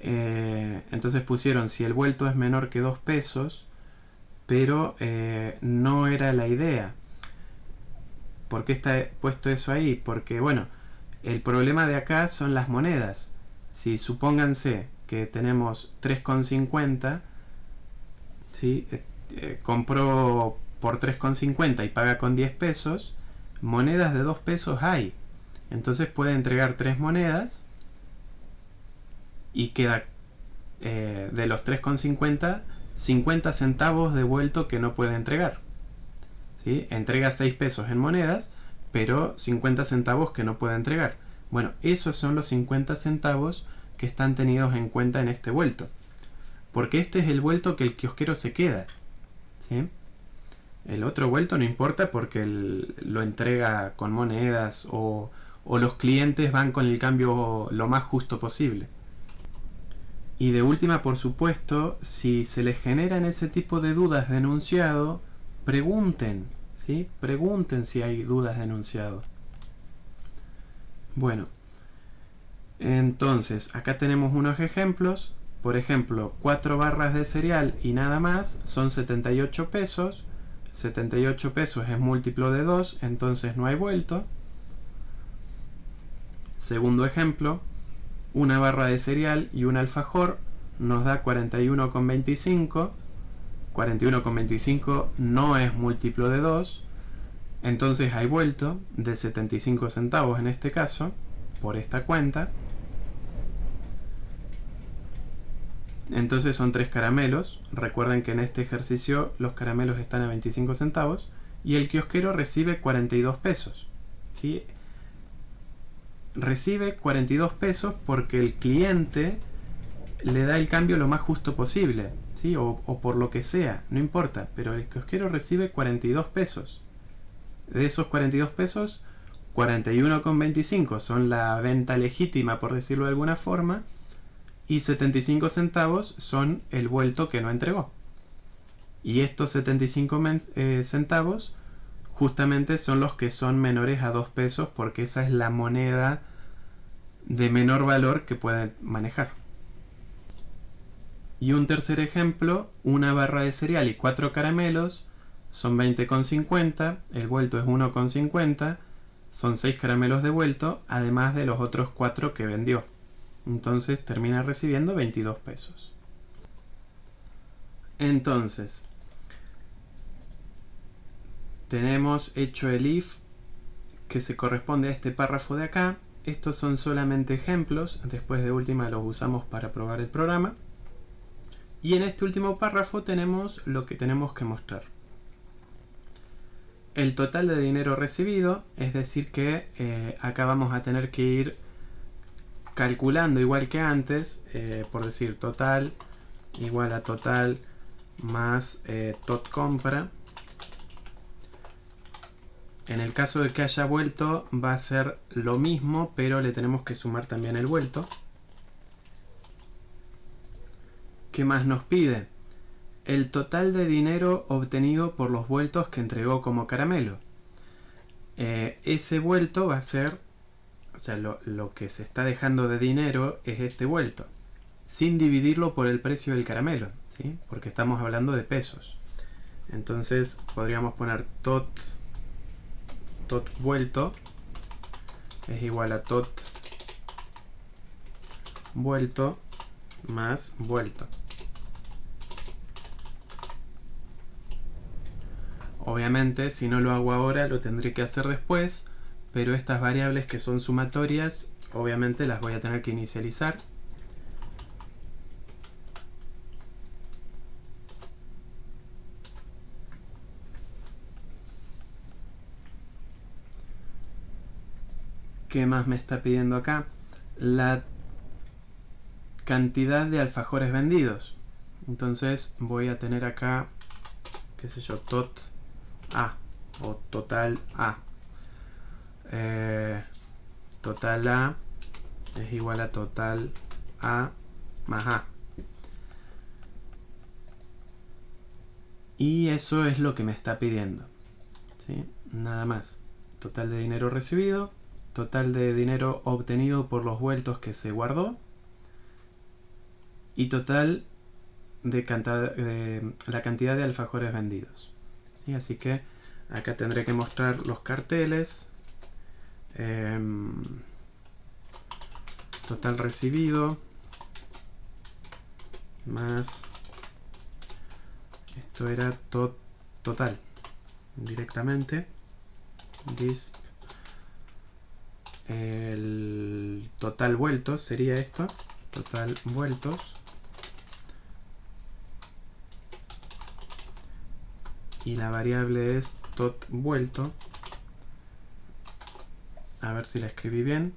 entonces pusieron si el vuelto es menor que 2 pesos, pero no era la idea. ¿Por qué está puesto eso ahí? Porque bueno, el problema de acá son las monedas. Si supónganse que tenemos 3,50, ¿sí? Compró por 3,50 y paga con 10 pesos, monedas de 2 pesos hay. Entonces puede entregar 3 monedas y queda de los 3,50 50 centavos de vuelto que no puede entregar. ¿Sí? Entrega 6 pesos en monedas, pero 50 centavos que no puede entregar. Bueno, esos son los 50 centavos que están tenidos en cuenta en este vuelto. Porque este es el vuelto que el kiosquero se queda, ¿sí? El otro vuelto no importa porque lo entrega con monedas o los clientes van con el cambio lo más justo posible. Y de última, por supuesto, si se les generan ese tipo de dudas de enunciado, pregunten, ¿sí? Pregunten si hay dudas de enunciado. Bueno, entonces acá tenemos unos ejemplos. Por ejemplo, 4 barras de cereal y nada más son 78 pesos. 78 pesos es múltiplo de 2, entonces no hay vuelto. Segundo ejemplo, una barra de cereal y un alfajor nos da 41,25. 41,25 no es múltiplo de 2, entonces hay vuelto de 75 centavos en este caso, por esta cuenta. Entonces son 3 caramelos. Recuerden que en este ejercicio los caramelos están a 25 centavos y el kiosquero recibe 42 pesos. ¿Sí? Recibe 42 pesos porque el cliente le da el cambio lo más justo posible, ¿sí? o por lo que sea, no importa, pero el kiosquero recibe 42 pesos. De esos 42 pesos, 41,25 son la venta legítima, por decirlo de alguna forma, y 75 centavos son el vuelto que no entregó. Y estos 75 centavos justamente son los que son menores a 2 pesos porque esa es la moneda de menor valor que pueden manejar. Y un tercer ejemplo, una barra de cereal y 4 caramelos son 20,50, el vuelto es 1,50, son 6 caramelos de vuelto, además de los otros 4 que vendió. Entonces termina recibiendo 22 pesos. Entonces, tenemos hecho el if que se corresponde a este párrafo de acá. Estos son solamente ejemplos, después de última los usamos para probar el programa. Y en este último párrafo tenemos lo que tenemos que mostrar. El total de dinero recibido, es decir que acá vamos a tener que ir calculando igual que antes, por decir total igual a total más tot compra. En el caso de que haya vuelto va a ser lo mismo, pero le tenemos que sumar también el vuelto. ¿Qué más nos pide? El total de dinero obtenido por los vueltos que entregó como caramelo. Ese vuelto va a ser, o sea, lo que se está dejando de dinero es este vuelto, sin dividirlo por el precio del caramelo, ¿sí? Porque estamos hablando de pesos. Entonces podríamos poner tot vuelto es igual a tot vuelto más vuelto. Obviamente, si no lo hago ahora, lo tendré que hacer después, pero estas variables que son sumatorias, obviamente las voy a tener que inicializar. ¿Qué más me está pidiendo acá? La cantidad de alfajores vendidos. Entonces voy a tener acá, qué sé yo, tot A o total A. Total A es igual a total A más A. Y eso es lo que me está pidiendo, ¿sí? Nada más. Total de dinero recibido, total de dinero obtenido por los vueltos que se guardó y total de la cantidad de alfajores vendidos. ¿Sí? Así que acá tendré que mostrar los carteles, total recibido más, esto era total directamente, disp, el total vueltos sería esto, total vueltos, y la variable es tot vuelto. A ver si la escribí bien.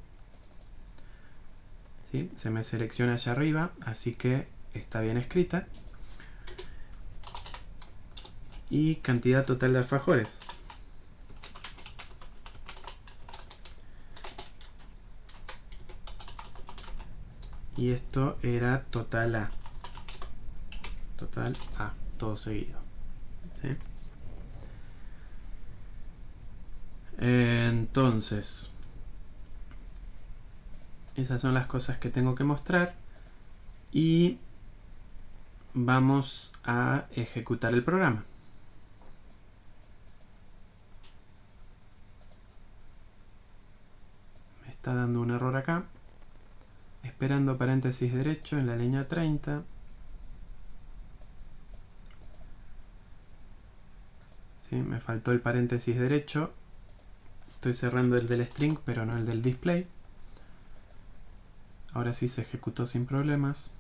¿sí? Se me selecciona allá arriba, así que está bien escrita. Y cantidad total de alfajores. Y esto era total A. Total A, todo seguido. ¿Sí? Entonces, esas son las cosas que tengo que mostrar. Y vamos a ejecutar el programa. Me está dando un error acá. Esperando paréntesis derecho en la línea 30. ¿Sí? Me faltó el paréntesis derecho. Estoy cerrando el del string, pero no el del display. Ahora sí se ejecutó sin problemas.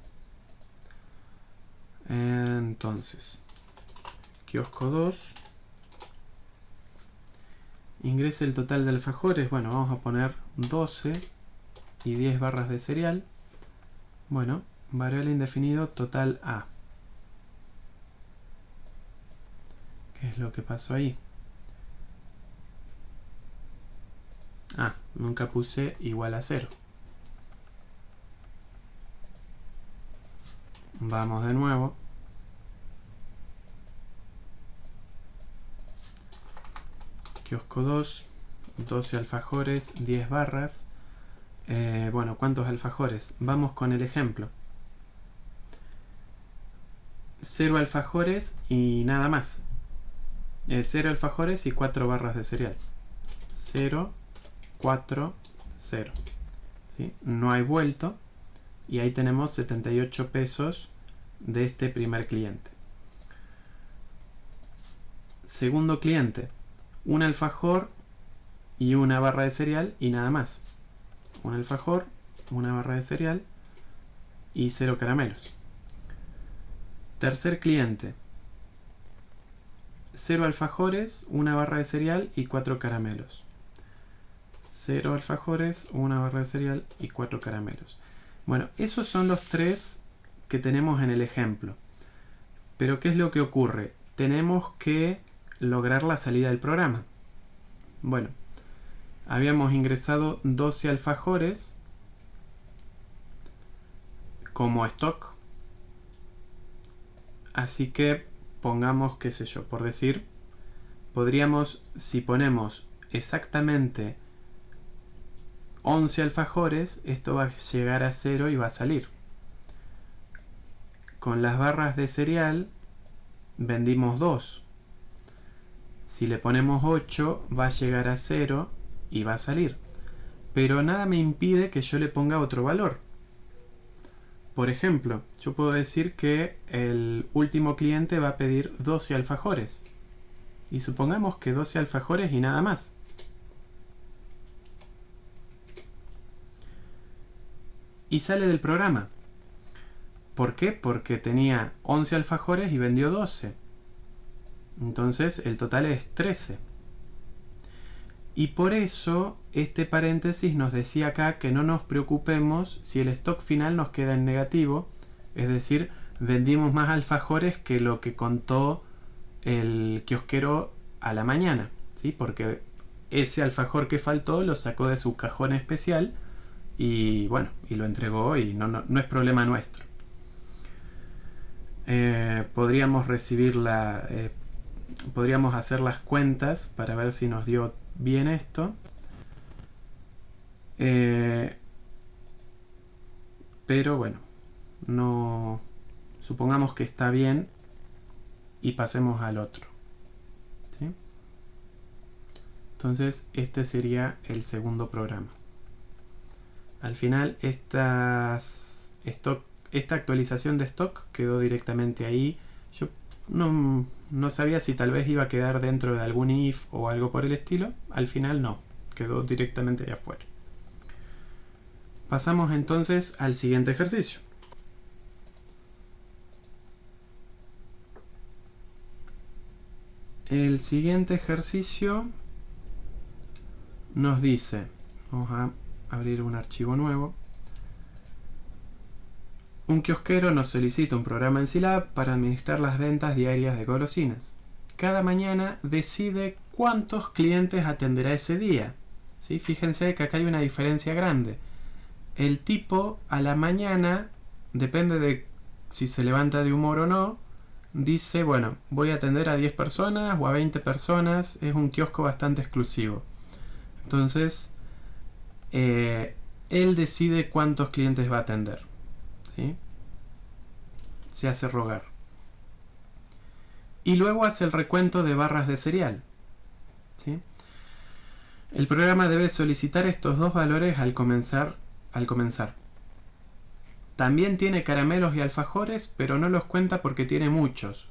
Entonces, kiosco 2. Ingrese el total de alfajores. Bueno, vamos a poner 12 y 10 barras de cereal. Bueno, variable indefinido total A. ¿Qué es lo que pasó ahí? Ah, nunca puse igual a 0. Vamos de nuevo. Kiosco 2, 12 alfajores, 10 barras. Bueno, ¿cuántos alfajores? Vamos con el ejemplo. 0 alfajores y nada más. 0 alfajores y 4 barras de cereal. 0, 4, 0. ¿Sí? No hay vuelto. Y ahí tenemos 78 pesos de este primer cliente. Segundo cliente. Un alfajor y una barra de cereal y nada más. Un alfajor, una barra de cereal y 0 caramelos. Tercer cliente. 0 alfajores, una barra de cereal y 4 caramelos. 0 alfajores, una barra de cereal y 4 caramelos. Bueno, esos son los tres que tenemos en el ejemplo. Pero ¿qué es lo que ocurre? Tenemos que lograr la salida del programa. Bueno, habíamos ingresado 12 alfajores como stock. Así que pongamos, qué sé yo, por decir, podríamos, si ponemos exactamente 11 alfajores, esto va a llegar a 0 y va a salir. Con las barras de cereal vendimos 2. Si le ponemos 8 va a llegar a 0 y va a salir. Pero nada me impide que yo le ponga otro valor. Por ejemplo, yo puedo decir que el último cliente va a pedir 12 alfajores. Y supongamos que 12 alfajores y nada más. Y sale del programa. ¿Por qué? Porque tenía 11 alfajores y vendió 12. Entonces el total es 13. Y por eso este paréntesis nos decía acá que no nos preocupemos si el stock final nos queda en negativo. Es decir, vendimos más alfajores que lo que contó el kiosquero a la mañana, ¿sí? Porque ese alfajor que faltó lo sacó de su cajón especial y bueno, y lo entregó y no es problema nuestro. Podríamos podríamos hacer las cuentas para ver si nos dio bien esto. Pero bueno, no supongamos que está bien y pasemos al otro. ¿Sí? Entonces este sería el segundo programa. Al final esta actualización de stock quedó directamente ahí. Yo no sabía si tal vez iba a quedar dentro de algún if o algo por el estilo. Al final no, quedó directamente ahí afuera. Pasamos entonces al siguiente ejercicio. El siguiente ejercicio nos dice, vamos a abrir un archivo nuevo. Un kiosquero nos solicita un programa en Scilab para administrar las ventas diarias de golosinas. Cada mañana decide cuántos clientes atenderá ese día. ¿Sí? Fíjense que acá hay una diferencia grande. El tipo a la mañana, depende de si se levanta de humor o no, dice, bueno, voy a atender a 10 personas o a 20 personas. Es un kiosco bastante exclusivo. Entonces, él decide cuántos clientes va a atender. ¿Sí? Se hace rogar. Y luego hace el recuento de barras de cereal. ¿Sí? El programa debe solicitar estos dos valores al comenzar. También tiene caramelos y alfajores, pero no los cuenta porque tiene muchos.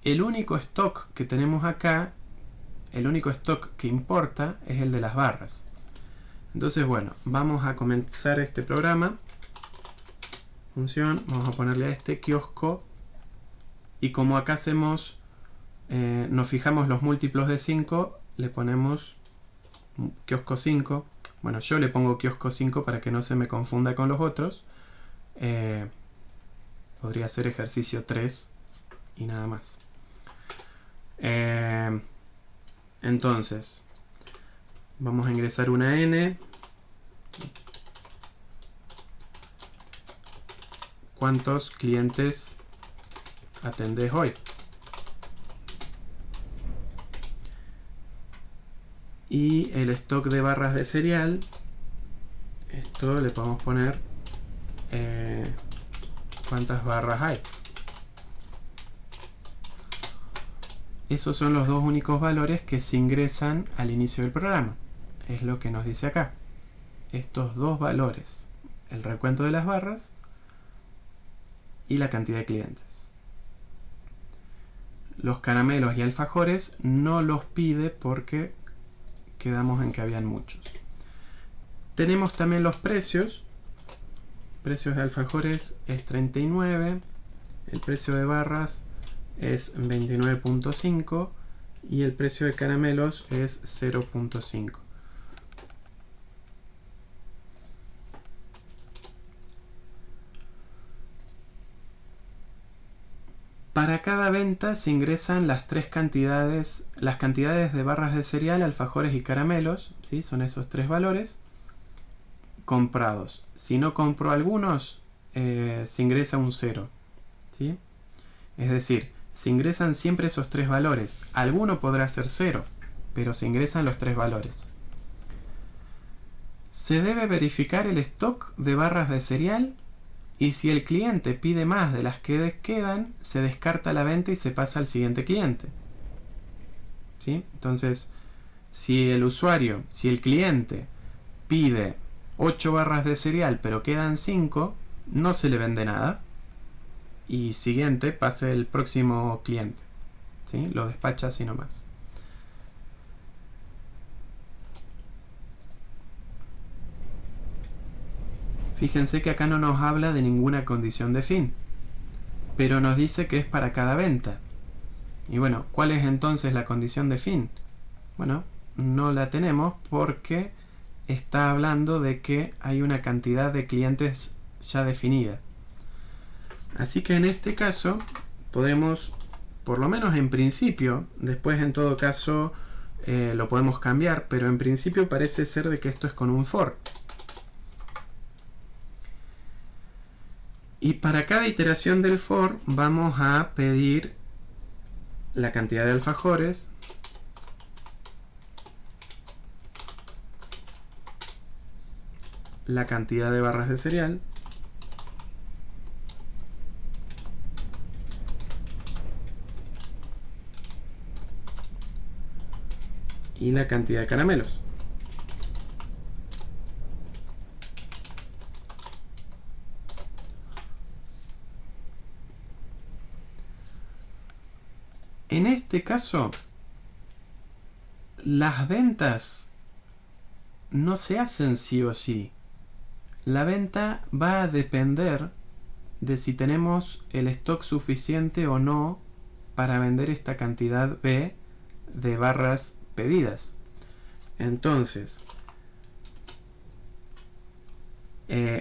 El único stock que tenemos acá, el único stock que importa, es el de las barras. Entonces, bueno, vamos a comenzar este programa. Función, vamos a ponerle a este kiosco. Y como acá hacemos, nos fijamos los múltiplos de 5, le ponemos kiosco 5. Bueno, yo le pongo kiosco 5 para que no se me confunda con los otros. Podría ser ejercicio 3 y nada más. Entonces, vamos a ingresar una N. ¿Cuántos clientes atendés hoy? Y el stock de barras de cereal, esto le podemos poner cuántas barras hay. Esos son los dos únicos valores que se ingresan al inicio del programa. Es lo que nos dice acá. Estos dos valores, el recuento de las barras y la cantidad de clientes. Los caramelos y alfajores no los pide porque quedamos en que habían muchos. Tenemos también los precios. Precios de alfajores es 39. El precio de barras es 29.5 y el precio de caramelos es 0.5. Para cada venta se ingresan las cantidades de barras de cereal, alfajores y caramelos, ¿sí? Son esos tres valores comprados. Si no compró algunos, se ingresa un 0, ¿sí? Es decir, se ingresan siempre esos tres valores. Alguno podrá ser 0, pero se ingresan los tres valores. Se debe verificar el stock de barras de cereal. Y si el cliente pide más de las que quedan, se descarta la venta y se pasa al siguiente cliente. ¿Sí? Entonces, si el cliente pide 8 barras de cereal pero quedan 5, no se le vende nada. Y siguiente pasa el próximo cliente. ¿Sí? Lo despacha así nomás. Fíjense que acá no nos habla de ninguna condición de fin, pero nos dice que es para cada venta. Y bueno, ¿cuál es entonces la condición de fin? Bueno, no la tenemos porque está hablando de que hay una cantidad de clientes ya definida. Así que en este caso podemos, por lo menos en principio, después en todo caso lo podemos cambiar, pero en principio parece ser de que esto es con un for. Y para cada iteración del for vamos a pedir la cantidad de alfajores, la cantidad de barras de cereal y la cantidad de caramelos. En este caso, las ventas no se hacen sí o sí. La venta va a depender de si tenemos el stock suficiente o no para vender esta cantidad B de barras pedidas. Entonces,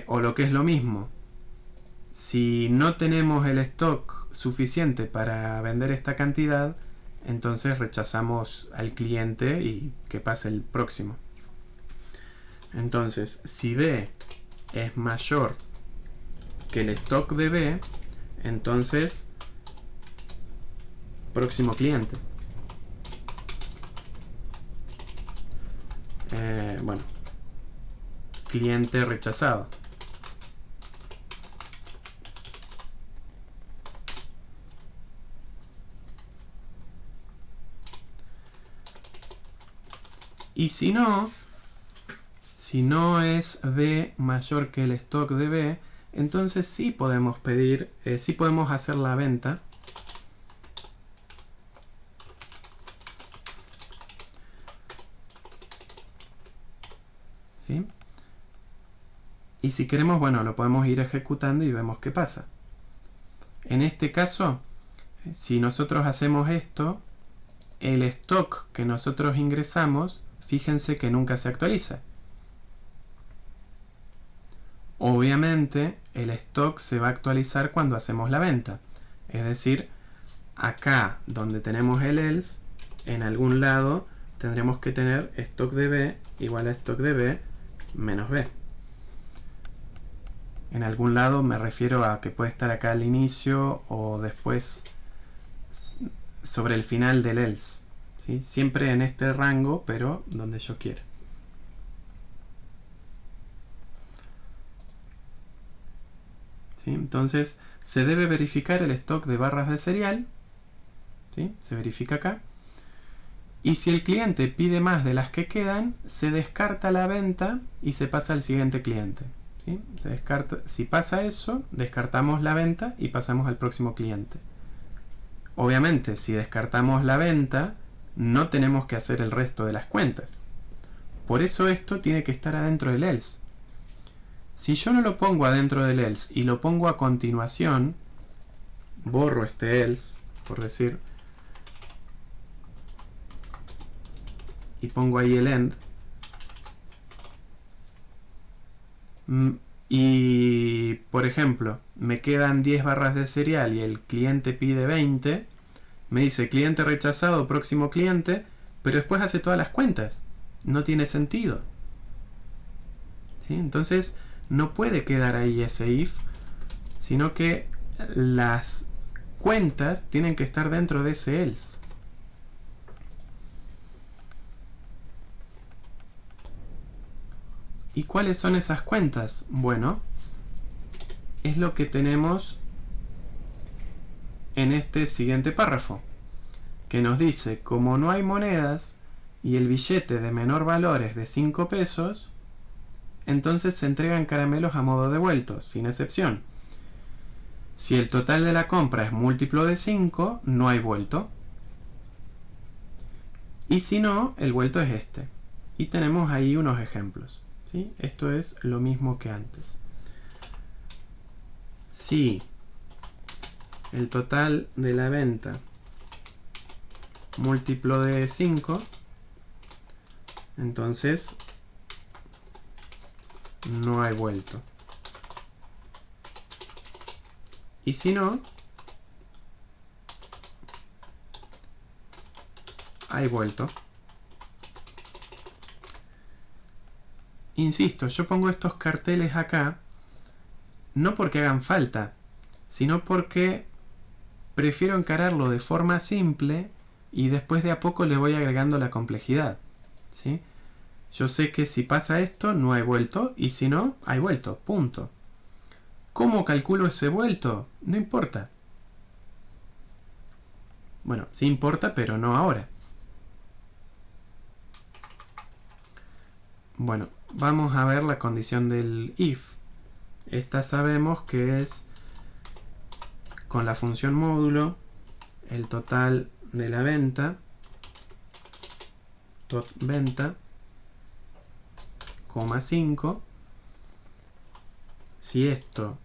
o lo que es lo mismo, Si no tenemos el stock suficiente para vender esta cantidad, entonces rechazamos al cliente y que pase el próximo. Entonces, si B es mayor que el stock de B, entonces próximo cliente. Bueno, cliente rechazado. Y si no es B mayor que el stock de B, entonces sí podemos pedir, sí podemos hacer la venta. ¿Sí? Y si queremos, bueno, lo podemos ir ejecutando y vemos qué pasa. En este caso, si nosotros hacemos esto, el stock que nosotros ingresamos, fíjense que nunca se actualiza. Obviamente, el stock se va a actualizar cuando hacemos la venta. Es decir, acá donde tenemos el else, en algún lado tendremos que tener stock de B igual a stock de B menos B. En algún lado me refiero a que puede estar acá al inicio o después sobre el final del else. ¿Sí? Siempre en este rango, pero donde yo quiera. ¿Sí? Entonces se debe verificar el stock de barras de cereal. ¿Sí? Se verifica acá. Y si el cliente pide más de las que quedan, se descarta la venta y se pasa al siguiente cliente. ¿Sí? Se descarta, si pasa eso, descartamos la venta y pasamos al próximo cliente. Obviamente, si descartamos la venta, no tenemos que hacer el resto de las cuentas. Por eso esto tiene que estar adentro del else. Si yo no lo pongo adentro del else y lo pongo a continuación, borro este else, por decir, y pongo ahí el end, y por ejemplo me quedan 10 barras de cereal y el cliente pide 20, me dice cliente rechazado, próximo cliente, pero después hace todas las cuentas. No tiene sentido. ¿Sí? Entonces no puede quedar ahí ese if, sino que las cuentas tienen que estar dentro de ese else. ¿Y cuáles son esas cuentas? Bueno, es lo que tenemos en este siguiente párrafo, que nos dice, como no hay monedas y el billete de menor valor es de 5 pesos, entonces se entregan caramelos a modo de vuelto, sin excepción. Si el total de la compra es múltiplo de 5, no hay vuelto. Y si no, el vuelto es este. Y tenemos ahí unos ejemplos. ¿Sí? Esto es lo mismo que antes. Si el total de la venta múltiplo de 5, entonces no hay vuelto. Y si no, hay vuelto. Insisto, yo pongo estos carteles acá no porque hagan falta, sino porque prefiero encararlo de forma simple y después de a poco le voy agregando la complejidad. ¿Sí? Yo sé que si pasa esto no hay vuelto y si no, hay vuelto. Punto. ¿Cómo calculo ese vuelto? No importa. Bueno, sí importa, pero no ahora. Bueno, vamos a ver la condición del if. Esta sabemos que es con la función módulo el total de la venta, tot venta, coma 5. Si esto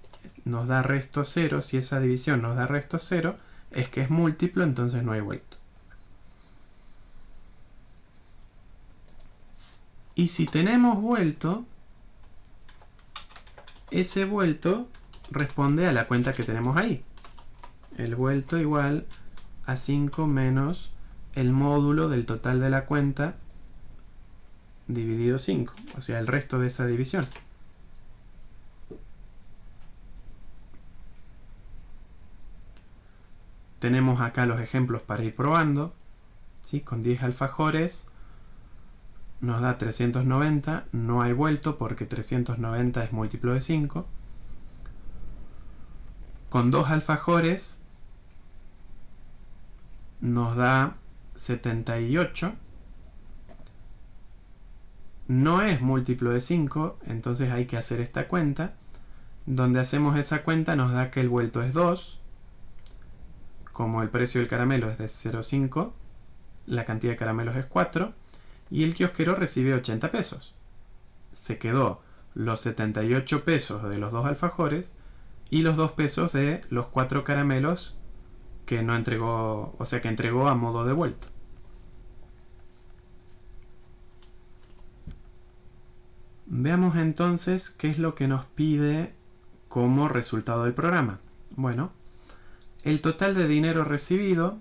nos da resto 0, si esa división nos da resto 0, es que es múltiplo, entonces no hay vuelto. Y si tenemos vuelto, ese vuelto responde a la cuenta que tenemos ahí. El vuelto igual a 5 menos el módulo del total de la cuenta dividido 5, o sea, el resto de esa división. Tenemos acá los ejemplos para ir probando. ¿Sí? Con 10 alfajores nos da 390, no hay vuelto porque 390 es múltiplo de 5. Con 2 alfajores nos da 78. No es múltiplo de 5, entonces hay que hacer esta cuenta. Donde hacemos esa cuenta nos da que el vuelto es 2. Como el precio del caramelo es de 0,5, la cantidad de caramelos es 4. Y el kiosquero recibe 80 pesos. Se quedó los 78 pesos de los 2 alfajores y los 2 pesos de los 4 caramelos que no entregó, o sea que entregó a modo de vuelta. Veamos entonces qué es lo que nos pide como resultado del programa. Bueno, el total de dinero recibido,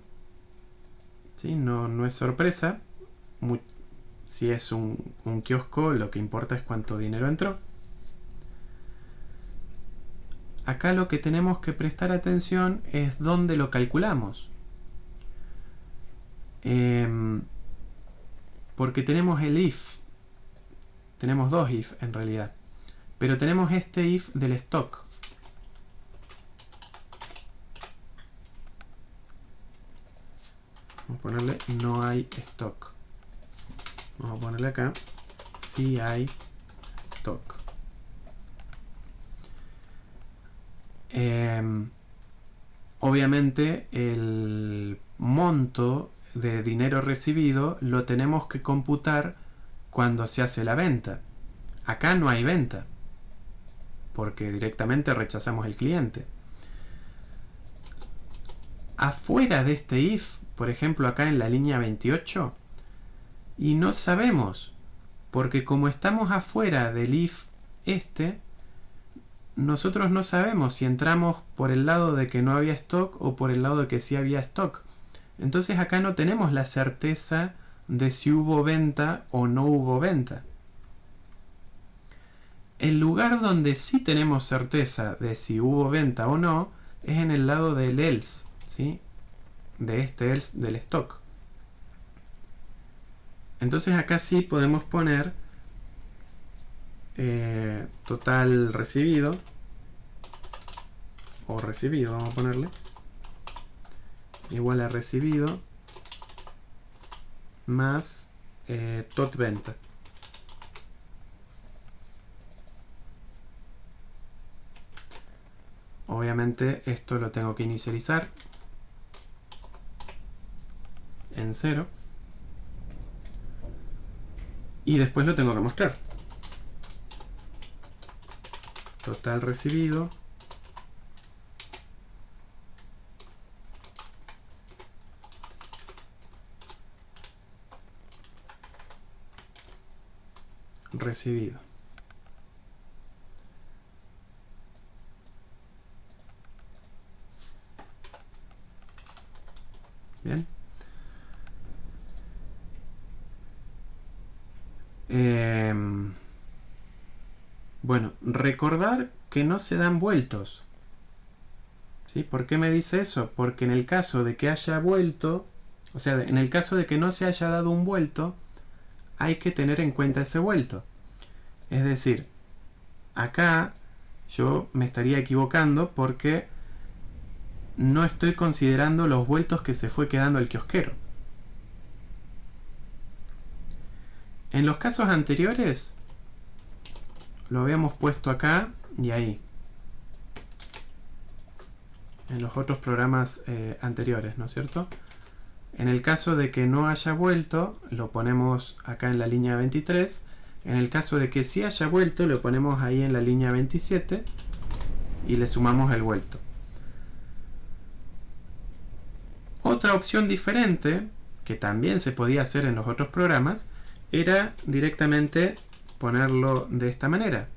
¿sí? No es sorpresa. Si es un kiosco, lo que importa es cuánto dinero entró. Acá lo que tenemos que prestar atención es dónde lo calculamos. Porque tenemos el if. Tenemos dos if en realidad. Pero tenemos este if del stock. Vamos a ponerle no hay stock. Vamos a ponerle acá sí hay stock. Obviamente el monto de dinero recibido lo tenemos que computar cuando se hace la venta. Acá no hay venta porque directamente rechazamos el cliente. Afuera de este if, por ejemplo acá en la línea 28, y no sabemos porque como estamos afuera del if nosotros no sabemos si entramos por el lado de que no había stock o por el lado de que sí había stock. Entonces acá no tenemos la certeza de si hubo venta o no hubo venta. El lugar donde sí tenemos certeza de si hubo venta o no es en el lado del else, ¿sí? De este else del stock. Entonces acá sí podemos poner total recibido o recibido, vamos a ponerle igual a recibido más tot venta. Obviamente esto lo tengo que inicializar en 0 y después lo tengo que mostrar. Total recibido recibido. Bien. Bueno, recordar que no se dan vueltos. ¿Sí? ¿Por qué me dice eso? Porque en el caso de que haya vuelto, o sea, en el caso de que no se haya dado un vuelto, hay que tener en cuenta ese vuelto. Es decir, acá yo me estaría equivocando porque no estoy considerando los vueltos que se fue quedando el kiosquero. En los casos anteriores lo habíamos puesto acá y ahí. En los otros programas anteriores, ¿no es cierto? En el caso de que no haya vuelto, lo ponemos acá en la línea 23. En el caso de que sí haya vuelto, lo ponemos ahí en la línea 27 y le sumamos el vuelto. Otra opción diferente, que también se podía hacer en los otros programas, era directamente ponerlo de esta manera.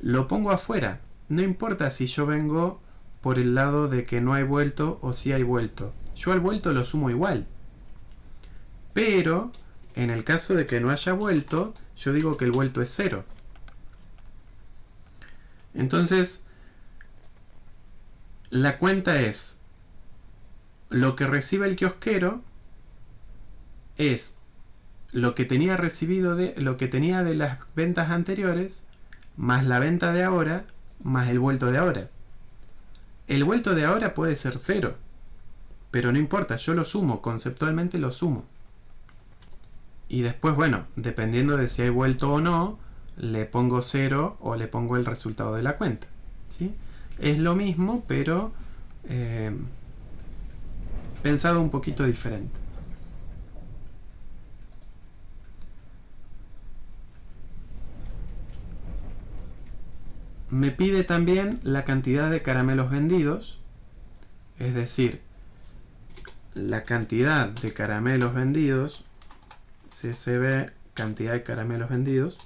Lo pongo afuera, no importa si yo vengo por el lado de que no hay vuelto o si hay vuelto. Yo al vuelto lo sumo igual. Pero en el caso de que no haya vuelto, yo digo que el vuelto es 0. Entonces, la cuenta es lo que recibe el kiosquero es lo que tenía recibido lo que tenía de las ventas anteriores más la venta de ahora más el vuelto de ahora. El vuelto de ahora puede ser 0, pero no importa, yo lo sumo, conceptualmente lo sumo. Y después, bueno, dependiendo de si hay vuelto o no, le pongo 0 o le pongo el resultado de la cuenta, ¿sí? Es lo mismo, pero pensado un poquito diferente. Me pide también la cantidad de caramelos vendidos, es decir, la cantidad de caramelos vendidos, CCB, cantidad de caramelos vendidos,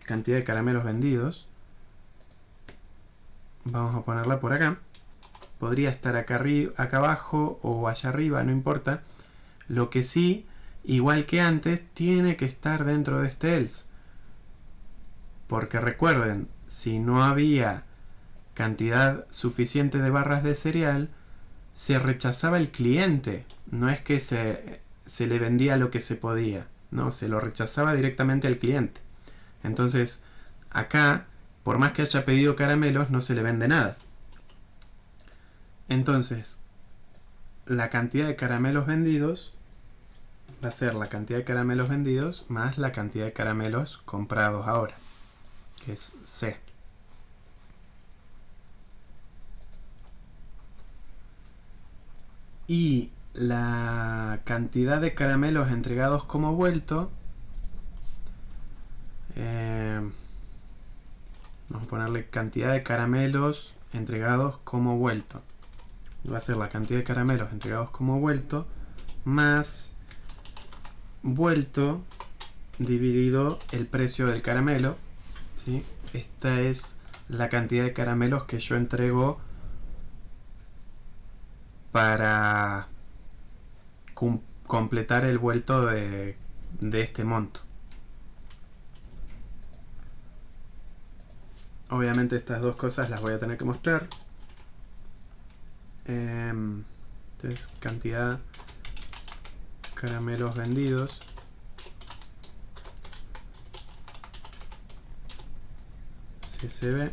cantidad de caramelos vendidos, vamos a ponerla por acá, podría estar acá abajo o allá arriba, no importa. Lo que sí, igual que antes, tiene que estar dentro de este else, porque recuerden, si no había cantidad suficiente de barras de cereal, se rechazaba el cliente, no es que se le vendía lo que se podía, no, se lo rechazaba directamente al cliente. Entonces, acá, por más que haya pedido caramelos, no se le vende nada. Entonces, la cantidad de caramelos vendidos va a ser la cantidad de caramelos vendidos más la cantidad de caramelos comprados ahora, que es C. Y la cantidad de caramelos entregados como vuelto, vamos a ponerle cantidad de caramelos entregados como vuelto. Va a ser la cantidad de caramelos entregados como vuelto más vuelto dividido el precio del caramelo, ¿sí? Esta es la cantidad de caramelos que yo entrego para completar el vuelto de este monto. Obviamente estas dos cosas las voy a tener que mostrar. Entonces, cantidad caramelos vendidos CCB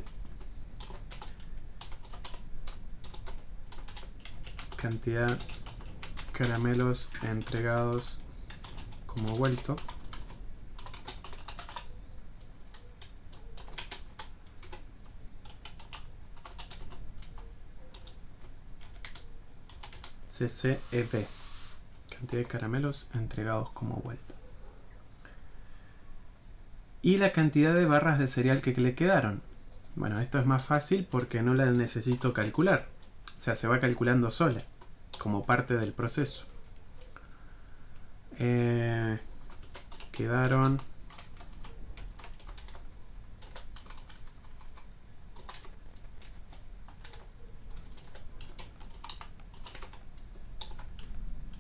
cantidad caramelos entregados como vuelto CCEB, cantidad de caramelos entregados como vuelto. Y la cantidad de barras de cereal que le quedaron. Bueno, esto es más fácil porque no la necesito calcular. O sea, se va calculando sola, como parte del proceso. Quedaron...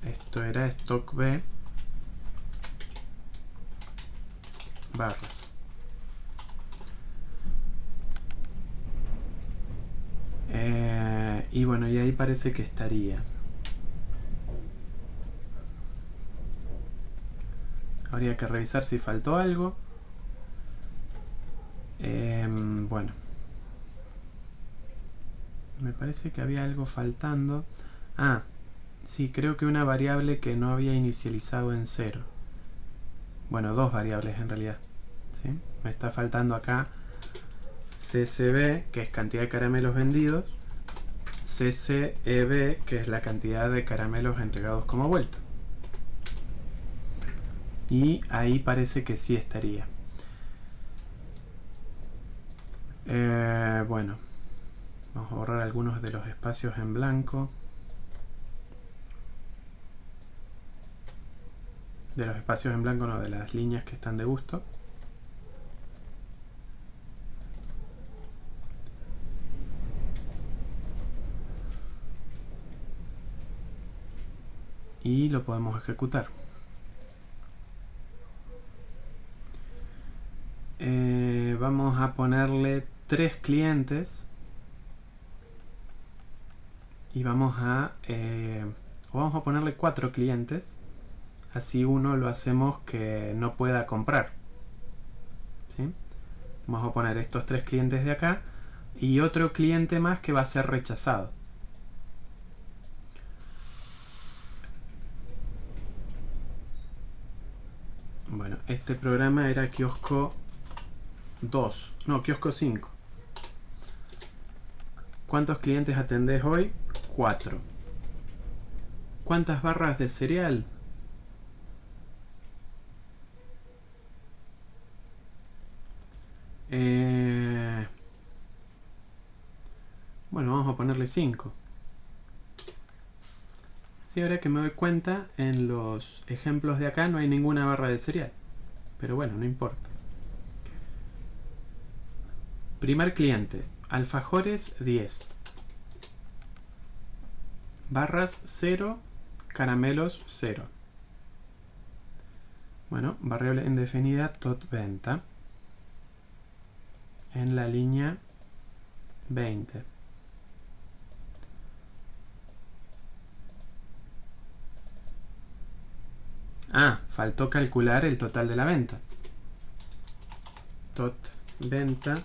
Esto era stock B barras. Y bueno, y ahí parece que estaría. Habría que revisar si faltó algo. Bueno. Me parece que había algo faltando. Ah, sí, creo que una variable que no había inicializado en 0. Bueno, dos variables en realidad, ¿sí? Me está faltando acá CCB, que es cantidad de caramelos vendidos, CCEB, que es la cantidad de caramelos entregados como vuelto. Y ahí parece que sí estaría. Bueno, vamos a borrar algunos de los espacios en blanco. de los espacios en blanco, no, de las líneas que están de gusto. Y lo podemos ejecutar. Vamos a ponerle 3 clientes y vamos a ponerle 4 clientes, así uno lo hacemos que no pueda comprar, ¿sí? Vamos a poner estos 3 clientes de acá y otro cliente más que va a ser rechazado. Bueno, este programa era kiosco 2, no, kiosco 5. ¿Cuántos clientes atendés hoy? 4. ¿Cuántas barras de cereal? Bueno, vamos a ponerle 5. Sí, ahora que me doy cuenta, en los ejemplos de acá no hay ninguna barra de cereal. Pero bueno, no importa. Primer cliente, alfajores 10. Barras 0, caramelos 0. Bueno, variable indefinida tot venta. En la línea 20. Ah, faltó calcular el total de la venta. Tot venta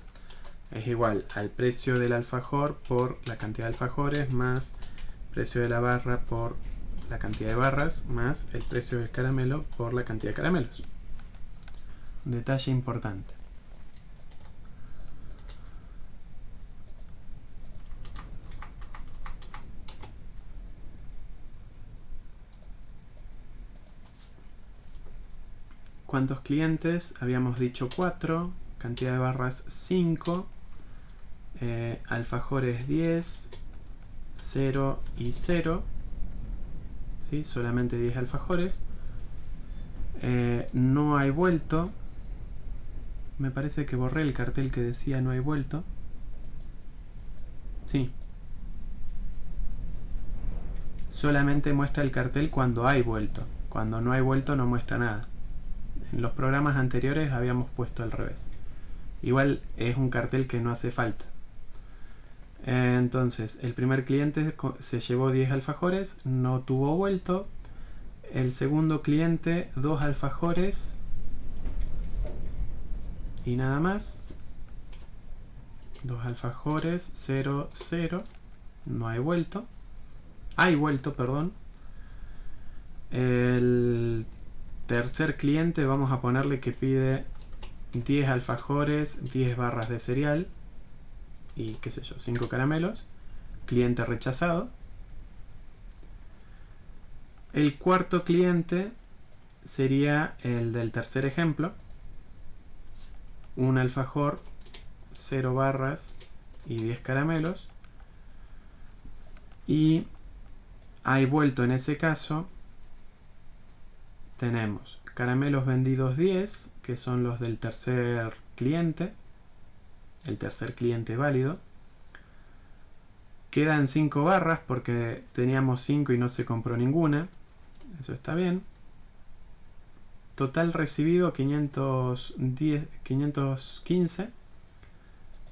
es igual al precio del alfajor por la cantidad de alfajores más precio de la barra por la cantidad de barras más el precio del caramelo por la cantidad de caramelos. Detalle importante. ¿Cuántos clientes? Habíamos dicho 4. Cantidad de barras 5. Alfajores 10. 0 y 0. ¿Sí? Solamente 10 alfajores. No hay vuelto. Me parece que borré el cartel que decía no hay vuelto. Sí. Solamente muestra el cartel cuando hay vuelto. Cuando no hay vuelto no muestra nada. En los programas anteriores habíamos puesto al revés. Igual es un cartel que no hace falta. Entonces, el primer cliente se llevó 10 alfajores, no tuvo vuelto. El segundo cliente, 2 alfajores y nada más. 2 alfajores, 0, 0. No hay vuelto. Hay vuelto, perdón. El tercer cliente vamos a ponerle que pide 10 alfajores, 10 barras de cereal y qué sé yo, 5 caramelos. Cliente rechazado. El cuarto cliente sería el del tercer ejemplo. Un alfajor, 0 barras y 10 caramelos. Y hay vuelto en ese caso. Tenemos caramelos vendidos 10, que son los del tercer cliente. El tercer cliente válido. Quedan 5 barras porque teníamos 5 y no se compró ninguna. Eso está bien. Total recibido 515.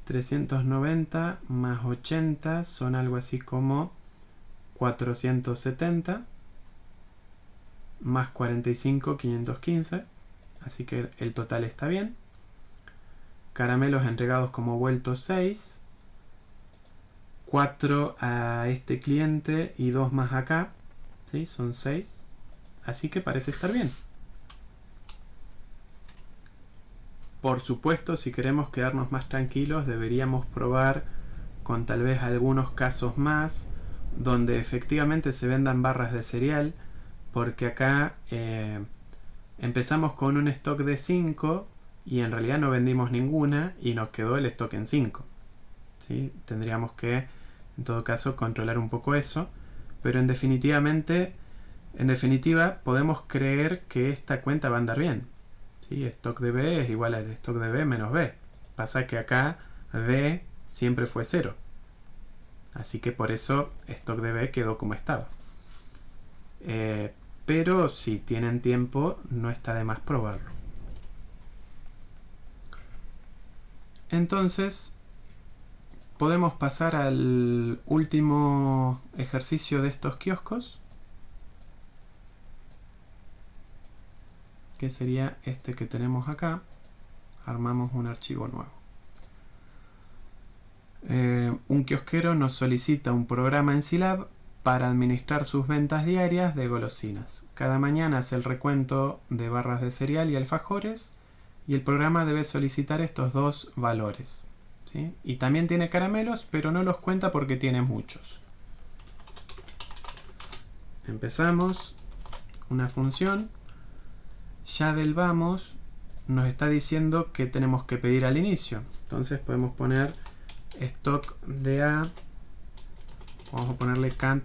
390 más 80 son algo así como 470. Más 45, 515. Así que el total está bien. Caramelos entregados como vueltos 6. 4 a este cliente y 2 más acá. ¿Sí? Son 6. Así que parece estar bien. Por supuesto, si queremos quedarnos más tranquilos, deberíamos probar con tal vez algunos casos más donde efectivamente se vendan barras de cereal, porque acá empezamos con un stock de 5 y en realidad no vendimos ninguna y nos quedó el stock en 5. ¿Sí? Tendríamos que, en todo caso, controlar un poco eso, pero en definitivamente En definitiva, podemos creer que esta cuenta va a andar bien. ¿Sí? Stock de B es igual al stock de B menos B. Pasa que acá B siempre fue 0. Así que por eso stock de B quedó como estaba. Pero si tienen tiempo, no está de más probarlo. Entonces, podemos pasar al último ejercicio de estos kioscos, que sería este que tenemos acá. Armamos un archivo nuevo. Un kiosquero nos solicita un programa en Scilab para administrar sus ventas diarias de golosinas. Cada mañana hace el recuento de barras de cereal y alfajores y el programa debe solicitar estos dos valores. ¿Sí? Y también tiene caramelos, pero no los cuenta porque tiene muchos. Empezamos una función. Ya del vamos nos está diciendo que tenemos que pedir al inicio. Entonces podemos poner stock de A. Vamos a ponerle cant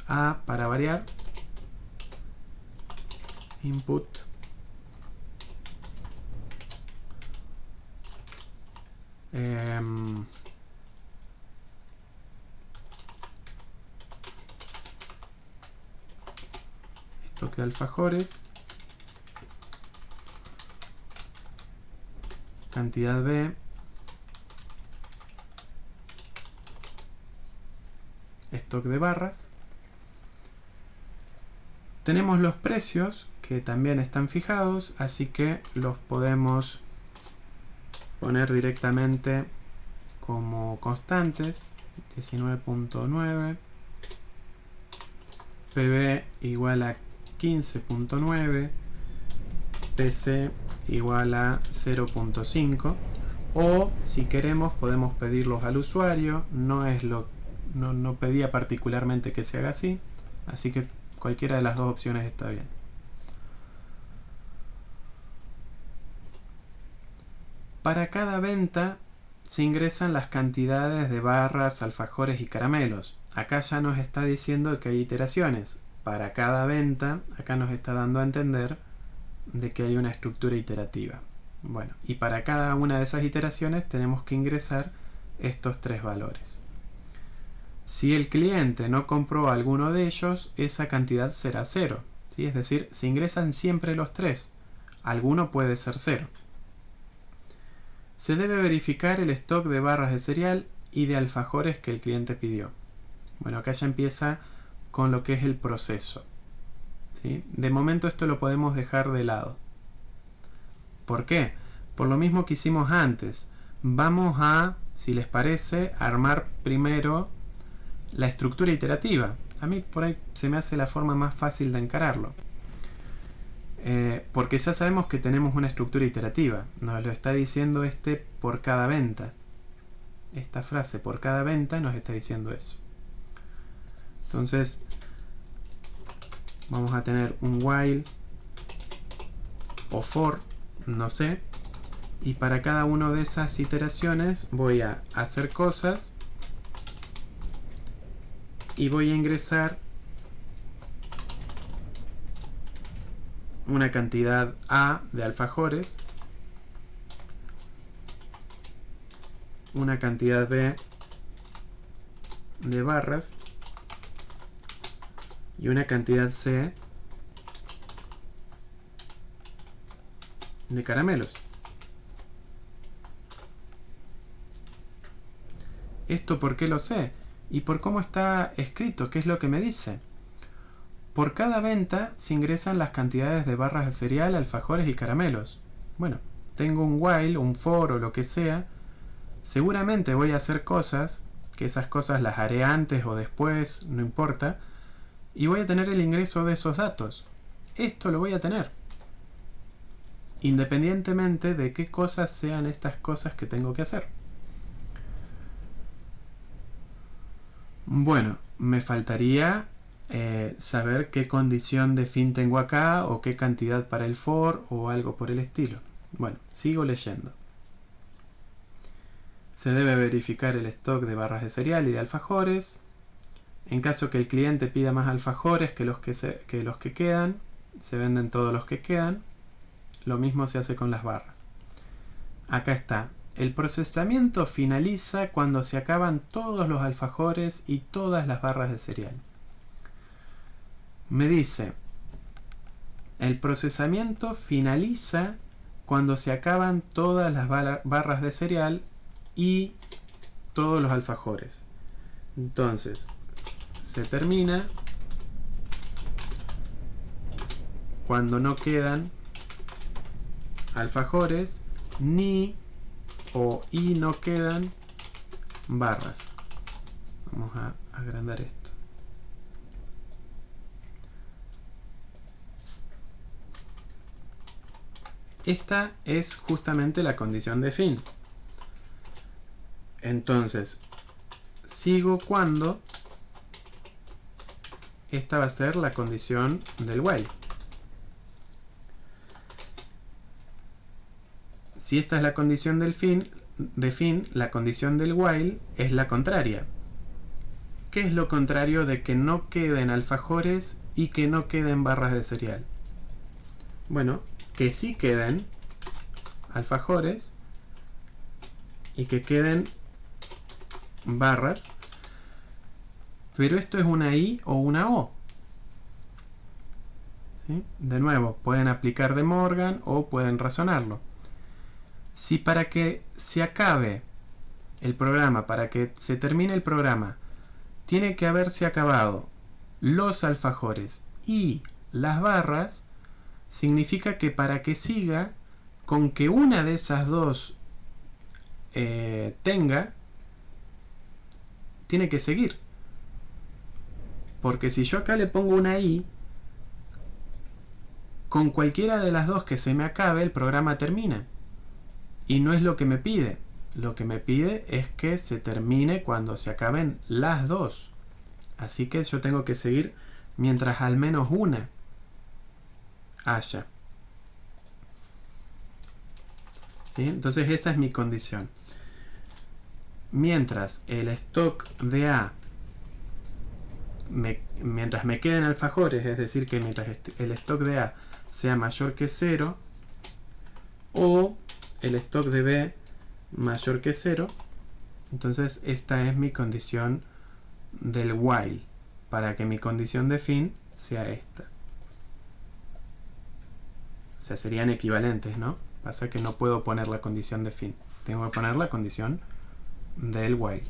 A para variar. Input. Stock de alfajores. Cantidad B. Stock de barras. Tenemos los precios que también están fijados, así que los podemos poner directamente como constantes. 19.9, PB igual a 15.9, PC igual a 0.5, o si queremos podemos pedirlos al usuario. No pedía particularmente que se haga así que cualquiera de las dos opciones está bien. Para cada venta se ingresan las cantidades de barras, alfajores y caramelos. Acá ya nos está diciendo que hay iteraciones. Para cada venta, acá nos está dando a entender de que hay una estructura iterativa. Bueno, y para cada una de esas iteraciones tenemos que ingresar estos tres valores. Si el cliente no compró alguno de ellos, esa cantidad será 0. ¿Sí? Es decir, se ingresan siempre los tres. Alguno puede ser 0. Se debe verificar el stock de barras de cereal y de alfajores que el cliente pidió. Bueno, acá ya empieza con lo que es el proceso. ¿Sí? De momento esto lo podemos dejar de lado. ¿Por qué? Por lo mismo que hicimos antes. Vamos a, si les parece, armar primero la estructura iterativa. A mí por ahí se me hace la forma más fácil de encararlo. Porque ya sabemos que tenemos una estructura iterativa. Nos lo está diciendo por cada venta. Esta frase por cada venta nos está diciendo eso. Entonces vamos a tener un while o for, no sé, y para cada una de esas iteraciones voy a hacer cosas y voy a ingresar una cantidad A de alfajores, una cantidad B de barras y una cantidad C de caramelos. ¿Esto por qué lo sé? Y por cómo está escrito, ¿qué es lo que me dice? Por cada venta se ingresan las cantidades de barras de cereal, alfajores y caramelos. Bueno, tengo un while, un for o lo que sea. Seguramente voy a hacer cosas, que esas cosas las haré antes o después, no importa. Y voy a tener el ingreso de esos datos. Esto lo voy a tener. Independientemente de qué cosas sean estas cosas que tengo que hacer. Bueno, me faltaría saber qué condición de fin tengo acá o qué cantidad para el for o algo por el estilo. Bueno, sigo leyendo. Se debe verificar el stock de barras de cereal y de alfajores. En caso que el cliente pida más alfajores que los que quedan, se venden todos los que quedan. Lo mismo se hace con las barras. Acá está. El procesamiento finaliza cuando se acaban todos los alfajores y todas las barras de cereal. Me dice, el procesamiento finaliza cuando se acaban todas las barras de cereal y todos los alfajores. Entonces, se termina cuando no quedan alfajores y no quedan barras. Vamos a agrandar esto. Esta es justamente la condición de fin. Entonces, sigo cuando esta va a ser la condición del while. Si esta es la condición del fin, la condición del while es la contraria. ¿Qué es lo contrario de que no queden alfajores y que no queden barras de cereal? Bueno, que sí queden alfajores y que queden barras, pero esto es una I o una O. ¿Sí? De nuevo, pueden aplicar De Morgan o pueden razonarlo. Si para que se acabe el programa, para que se termine el programa, tiene que haberse acabado los alfajores y las barras, significa que para que siga, con que una de esas dos tenga, tiene que seguir. Porque si yo acá le pongo una I, con cualquiera de las dos que se me acabe, el programa termina. Y no es lo que me pide. Lo que me pide es que se termine cuando se acaben las dos. Así que yo tengo que seguir mientras al menos una haya. ¿Sí? Entonces esa es mi condición. Mientras el stock de A, mientras me queden alfajores, es decir, que mientras el stock de A sea mayor que 0, o el stock de B mayor que 0, entonces esta es mi condición del while, para que mi condición de fin sea esta. O sea, serían equivalentes, ¿no? Pasa que no puedo poner la condición de fin. Tengo que poner la condición del while.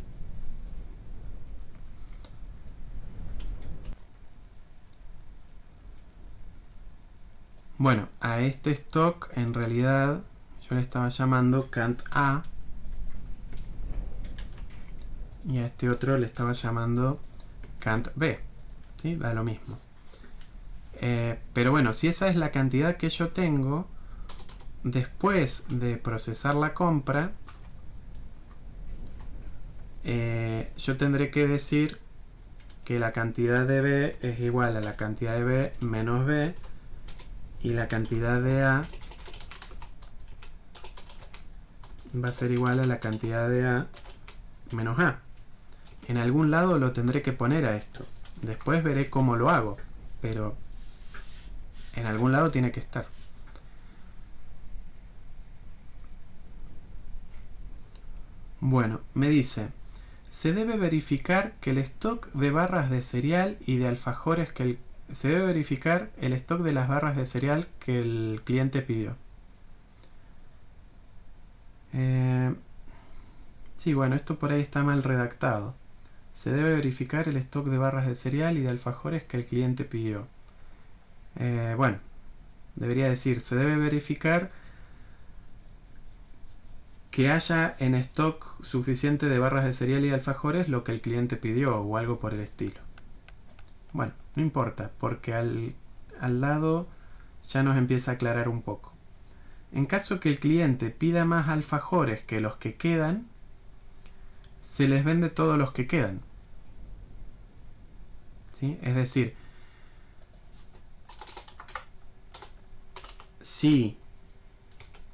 Bueno, a este stock en realidad yo le estaba llamando cant A y a este otro le estaba llamando cant B. ¿Sí? Da lo mismo. Pero bueno, si esa es la cantidad que yo tengo, después de procesar la compra, yo tendré que decir que la cantidad de B es igual a la cantidad de B menos B, y la cantidad de A va a ser igual a la cantidad de A menos A. En algún lado lo tendré que poner a esto. Después veré cómo lo hago, pero en algún lado tiene que estar. Bueno, me dice, se debe verificar que el stock de barras de cereal y de alfajores se debe verificar el stock de las barras de cereal que el cliente pidió. Sí, bueno, esto por ahí está mal redactado. Se debe verificar el stock de barras de cereal y de alfajores que el cliente pidió. Bueno, debería decir, se debe verificar que haya en stock suficiente de barras de cereal y alfajores lo que el cliente pidió o algo por el estilo. Bueno, no importa, porque al lado ya nos empieza a aclarar un poco. En caso que el cliente pida más alfajores que los que quedan, se les vende todos los que quedan. ¿Sí? Es decir, si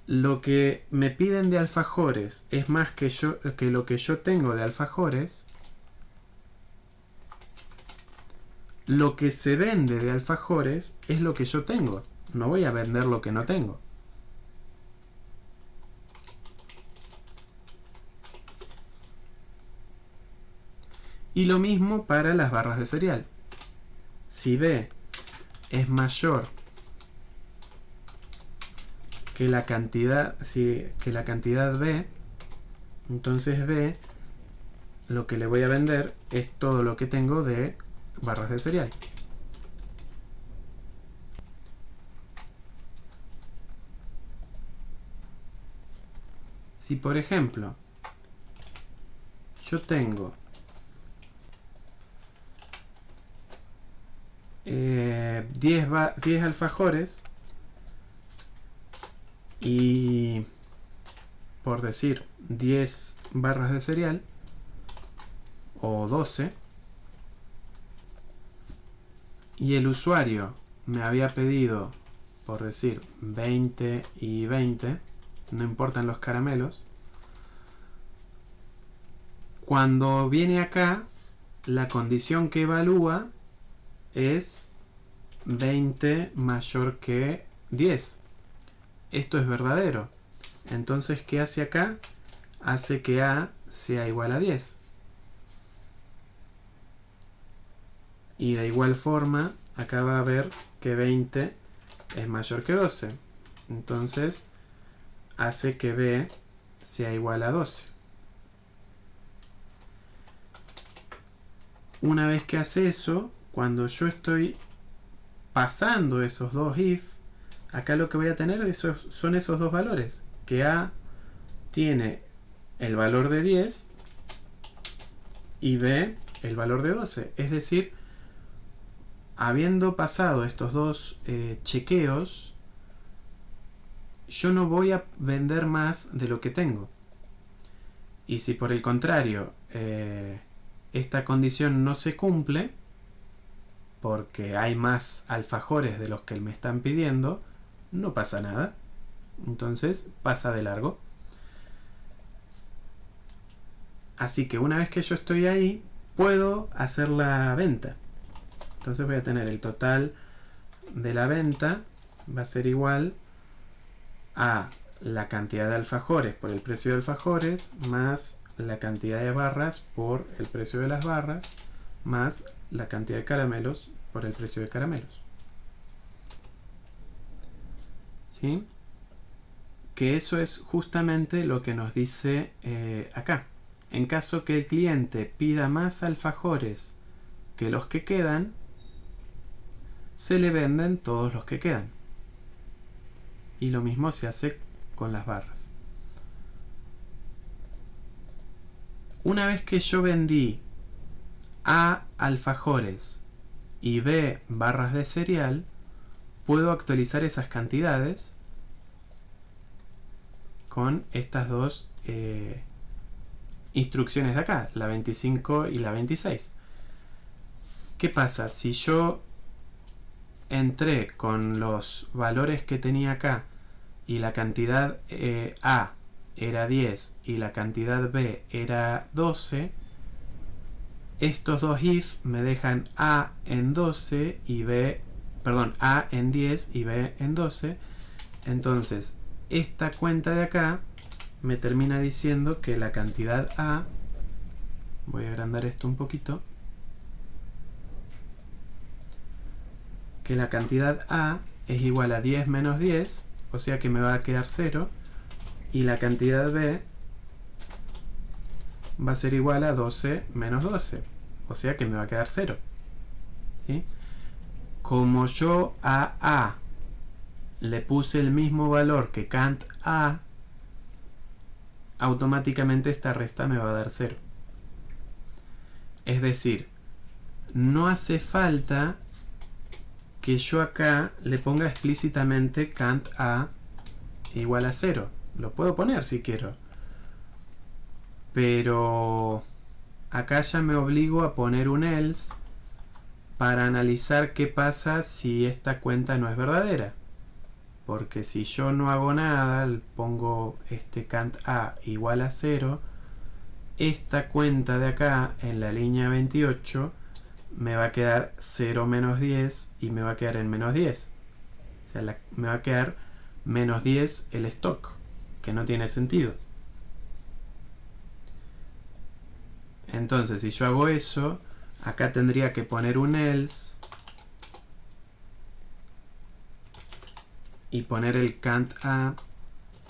lo que me piden de alfajores es más que lo que yo tengo de alfajores, lo que se vende de alfajores es lo que yo tengo. No voy a vender lo que no tengo. Y lo mismo para las barras de cereal. Si B es mayor que la cantidad, que la cantidad B, entonces B, lo que le voy a vender es todo lo que tengo de barras de cereal. Si por ejemplo yo tengo 10 alfajores y, por decir, 10 barras de cereal o 12, y el usuario me había pedido, por decir, 20 y 20, no importan los caramelos, cuando viene acá la condición que evalúa es 20 mayor que 10. Esto es verdadero. Entonces, ¿qué hace acá? Hace que A sea igual a 10. Y de igual forma, acá va a ver que 20 es mayor que 12. Entonces, hace que B sea igual a 12. Una vez que hace eso, cuando yo estoy pasando esos dos if, acá lo que voy a tener son esos dos valores. Que A tiene el valor de 10 y B el valor de 12. Es decir, habiendo pasado estos dos chequeos, yo no voy a vender más de lo que tengo. Y si por el contrario esta condición no se cumple, porque hay más alfajores de los que me están pidiendo, no pasa nada. Entonces pasa de largo. Así que una vez que yo estoy ahí, puedo hacer la venta. Entonces voy a tener el total de la venta, va a ser igual a la cantidad de alfajores por el precio de alfajores, más la cantidad de barras por el precio de las barras, más la cantidad de caramelos por el precio de caramelos. ¿Sí? Que eso es justamente lo que nos dice acá. En caso que el cliente pida más alfajores que los que quedan, se le venden todos los que quedan. Y lo mismo se hace con las barras. Una vez que yo vendí A alfajores y B barras de cereal, puedo actualizar esas cantidades con estas dos instrucciones de acá, la 25 y la 26. ¿Qué pasa? Si yo entré con los valores que tenía acá y la cantidad A era 10 y la cantidad B era 12, estos dos if me dejan A en 12 y B, perdón, A en 10 y B en 12. Entonces, esta cuenta de acá me termina diciendo que la cantidad A, voy a agrandar esto un poquito, que la cantidad A es igual a 10 menos 10, o sea que me va a quedar 0, y la cantidad B va a ser igual a 12 menos 12, o sea que me va a quedar 0. ¿Sí? Como yo a A le puse el mismo valor que cant A, automáticamente esta resta me va a dar 0. Es decir, no hace falta que yo acá le ponga explícitamente cant A igual a 0. Lo puedo poner si quiero. Pero acá ya me obligo a poner un else para analizar qué pasa si esta cuenta no es verdadera. Porque si yo no hago nada, pongo este cant A igual a 0, esta cuenta de acá en la línea 28 me va a quedar 0 menos 10 y me va a quedar en menos 10. O sea, me va a quedar menos 10 el stock, que no tiene sentido. Entonces, si yo hago eso, acá tendría que poner un else y poner el cant a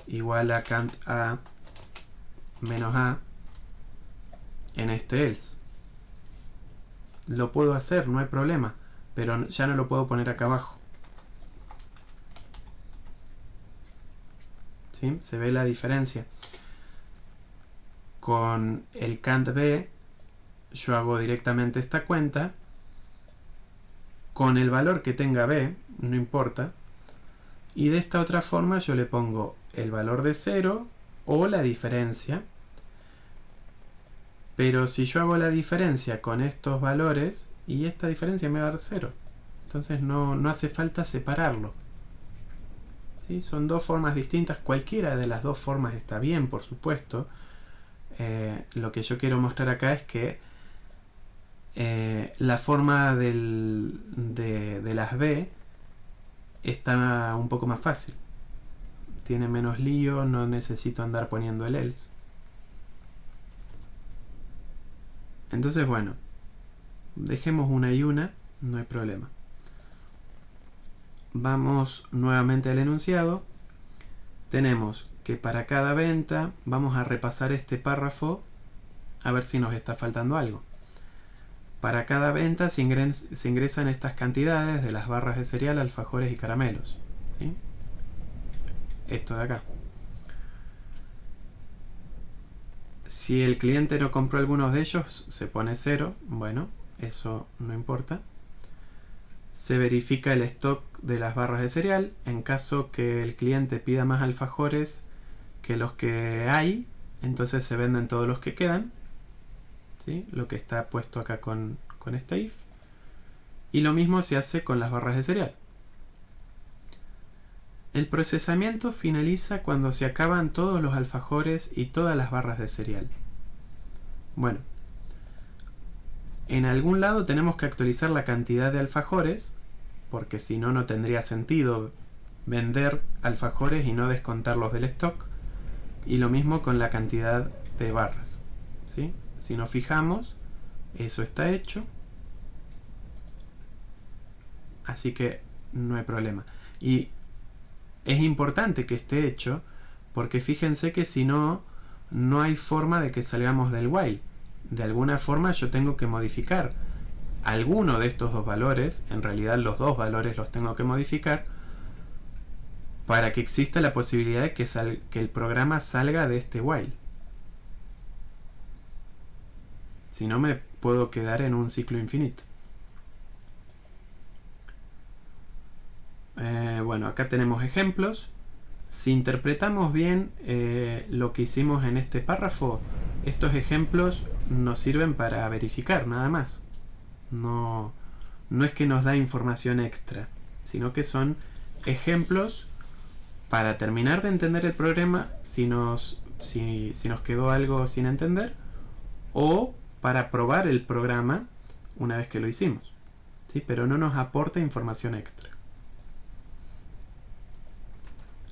igual a cant a menos a en este else. Lo puedo hacer, no hay problema, pero ya no lo puedo poner acá abajo. ¿Sí? Se ve la diferencia. Con el cant b yo hago directamente esta cuenta con el valor que tenga b, no importa, y de esta otra forma yo le pongo el valor de 0 o la diferencia, pero si yo hago la diferencia con estos valores, y esta diferencia me va a dar 0, entonces no hace falta separarlo. ¿Sí? Son dos formas distintas, cualquiera de las dos formas está bien, por supuesto. Lo que yo quiero mostrar acá es que la forma de las B está un poco más fácil. Tiene menos lío, no necesito andar poniendo el else. Entonces, bueno, dejemos una y una, no hay problema. Vamos nuevamente al enunciado. Tenemos que para cada venta vamos a repasar este párrafo a ver si nos está faltando algo. Para cada venta se ingresan estas cantidades de las barras de cereal, alfajores y caramelos. ¿Sí? Esto de acá. Si el cliente no compró algunos de ellos, se pone 0. Bueno, eso no importa. Se verifica el stock de las barras de cereal. En caso que el cliente pida más alfajores que los que hay, entonces se venden todos los que quedan. ¿Sí? Lo que está puesto acá con este if. Y lo mismo se hace con las barras de cereal. El procesamiento finaliza cuando se acaban todos los alfajores y todas las barras de cereal. Bueno, en algún lado tenemos que actualizar la cantidad de alfajores, porque si no, no tendría sentido vender alfajores y no descontarlos del stock. Y lo mismo con la cantidad de barras. ¿Sí? Si nos fijamos, eso está hecho. Así que no hay problema. Y es importante que esté hecho, porque fíjense que si no, no hay forma de que salgamos del while. De alguna forma yo tengo que modificar alguno de estos dos valores. En realidad los dos valores los tengo que modificar para que exista la posibilidad de que el programa salga de este while. Si no, me puedo quedar en un ciclo infinito. Bueno, acá tenemos ejemplos. Si interpretamos bien lo que hicimos en este párrafo, estos ejemplos nos sirven para verificar, nada más. No es que nos da información extra, sino que son ejemplos para terminar de entender el programa si nos quedó algo sin entender, o para probar el programa una vez que lo hicimos. ¿Sí? Pero no nos aporta información extra.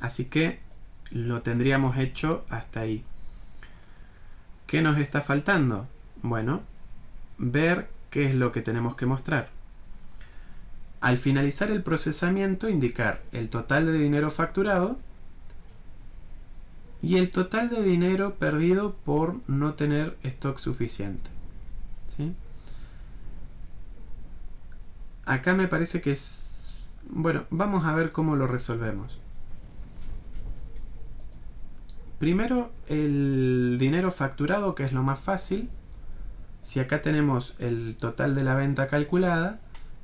Así que lo tendríamos hecho hasta ahí. ¿Qué nos está faltando? Bueno, ver qué es lo que tenemos que mostrar. Al finalizar el procesamiento, indicar el total de dinero facturado y el total de dinero perdido por no tener stock suficiente. ¿Sí? Acá me parece que es... Bueno, vamos a ver cómo lo resolvemos. Primero, el dinero facturado, que es lo más fácil. Si acá tenemos el total de la venta calculada,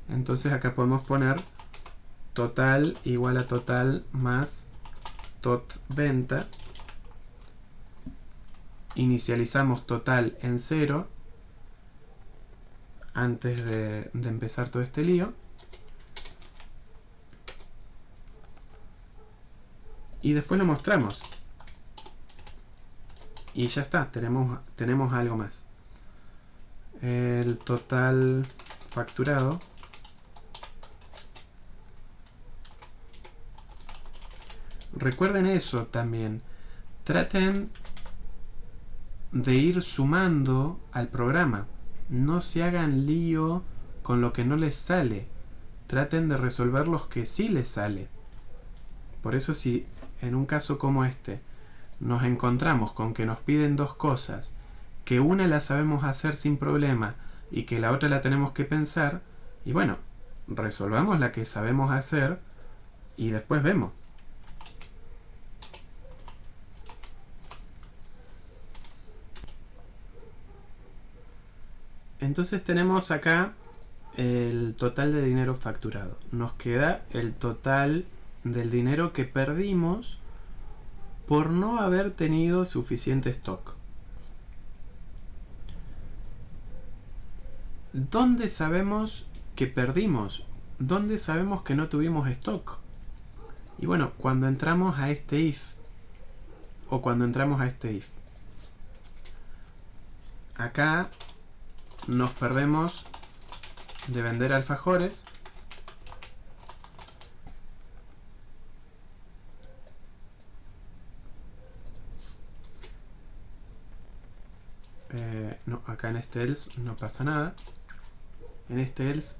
entonces acá podemos poner total igual a total más tot venta. Inicializamos total en 0 antes de empezar todo este lío. Y después lo mostramos. Y ya está, tenemos algo más. El total facturado recuerden eso también. Traten de ir sumando al programa. No se hagan lío con lo que no les sale. Traten de resolver los que sí les sale. Por eso si en un caso como este nos encontramos con que nos piden dos cosas, que una la sabemos hacer sin problema y que la otra la tenemos que pensar, y bueno, resolvamos la que sabemos hacer y después vemos. Entonces tenemos acá el total de dinero facturado. Nos queda el total del dinero que perdimos por no haber tenido suficiente stock. ¿Dónde sabemos que perdimos? ¿Dónde sabemos que no tuvimos stock? Y bueno, cuando entramos a este if, o cuando entramos a este if. Acá nos perdemos de vender alfajores. No, acá en este else no pasa nada. En este else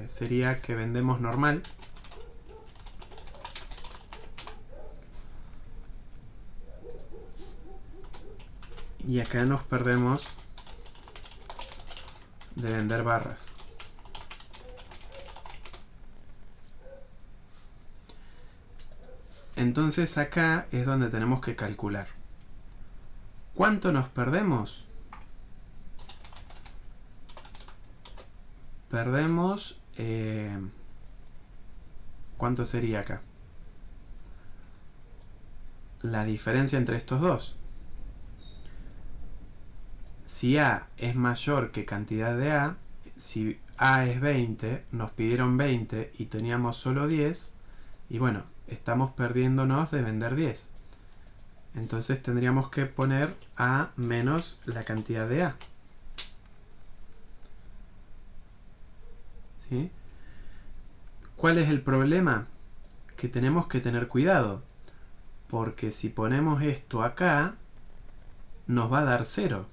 sería que vendemos normal. Y acá nos perdemos de vender barras. Entonces acá es donde tenemos que calcular. ¿Cuánto nos perdemos? Perdemos... ¿cuánto sería acá? La diferencia entre estos dos. Si A es mayor que cantidad de A, si A es 20, nos pidieron 20 y teníamos solo 10, y bueno, estamos perdiéndonos de vender 10. Entonces tendríamos que poner A menos la cantidad de A. ¿Sí? ¿Cuál es el problema? Que tenemos que tener cuidado, porque si ponemos esto acá, nos va a dar 0,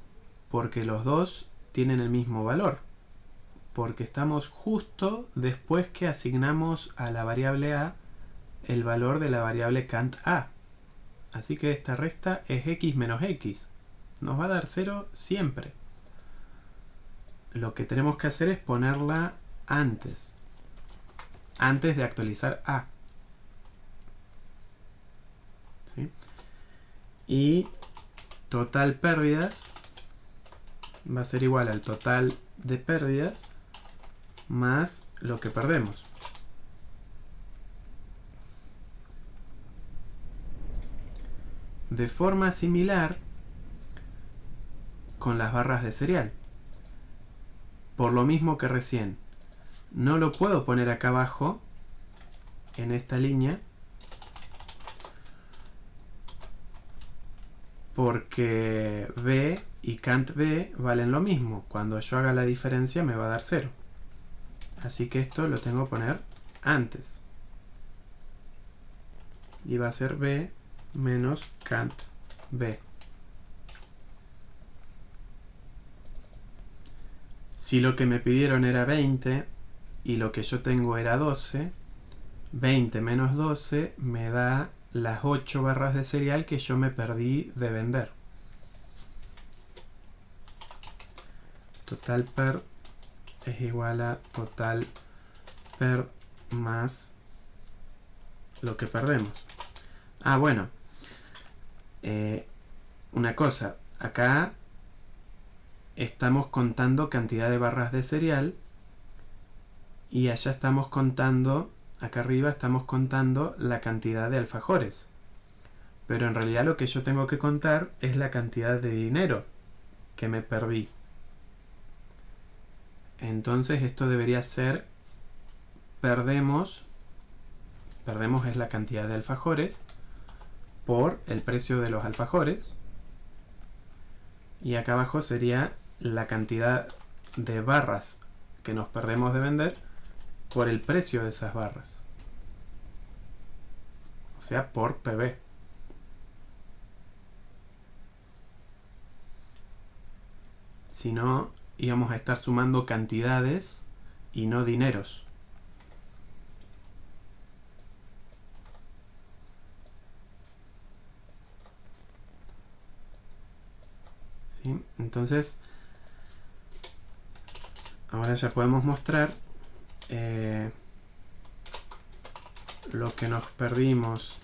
porque los dos tienen el mismo valor, porque estamos justo después que asignamos a la variable A el valor de la variable cant A. Así que esta resta es x menos x. Nos va a dar 0 siempre. Lo que tenemos que hacer es ponerla antes de actualizar A. ¿Sí? Y total pérdidas va a ser igual al total de pérdidas más lo que perdemos. De forma similar con las barras de cereal. Por lo mismo que recién, no lo puedo poner acá abajo en esta línea porque B y cant B valen lo mismo. Cuando yo haga la diferencia me va a dar 0. Así que esto lo tengo que poner antes. Y va a ser B menos cant B. Si lo que me pidieron era 20 y lo que yo tengo era 12, 20 menos 12 me da las 8 barras de cereal que yo me perdí de vender. Total per es igual a total per más lo que perdemos. Ah, bueno. Una cosa. Acá estamos contando cantidad de barras de cereal y allá estamos contando, acá arriba estamos contando la cantidad de alfajores. Pero en realidad lo que yo tengo que contar es la cantidad de dinero que me perdí. Entonces esto debería ser perdemos es la cantidad de alfajores por el precio de los alfajores, y acá abajo sería la cantidad de barras que nos perdemos de vender por el precio de esas barras. O sea, por PV. Si no, íbamos a estar sumando cantidades y no dineros. ¿Sí? Entonces, ahora ya podemos mostrar lo que nos perdimos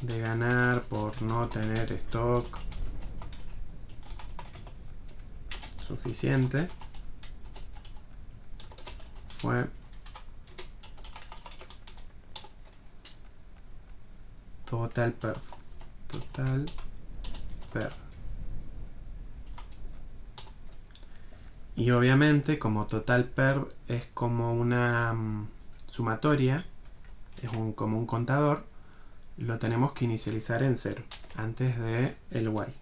de ganar por no tener stock suficiente. Fue total perf. Total perf. Y obviamente, como total perf es como una sumatoria, es como un contador, lo tenemos que inicializar en 0 antes de el while.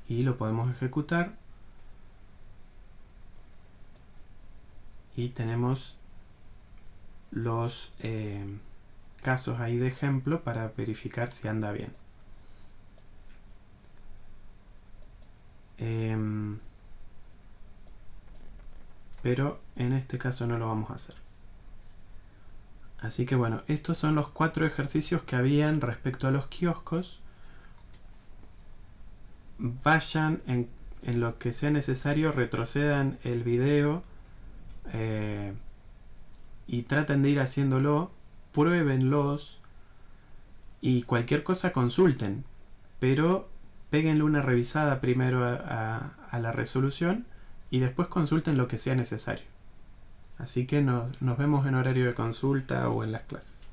Y lo podemos ejecutar y tenemos los casos ahí de ejemplo para verificar si anda bien. Pero en este caso no lo vamos a hacer. Así que bueno, estos son los 4 ejercicios que habían respecto a los kioscos. Vayan en lo que sea necesario, retrocedan el video y traten de ir haciéndolo, pruébenlos y cualquier cosa consulten, pero péguenle una revisada primero a la resolución y después consulten lo que sea necesario. Así que nos vemos en horario de consulta o en las clases.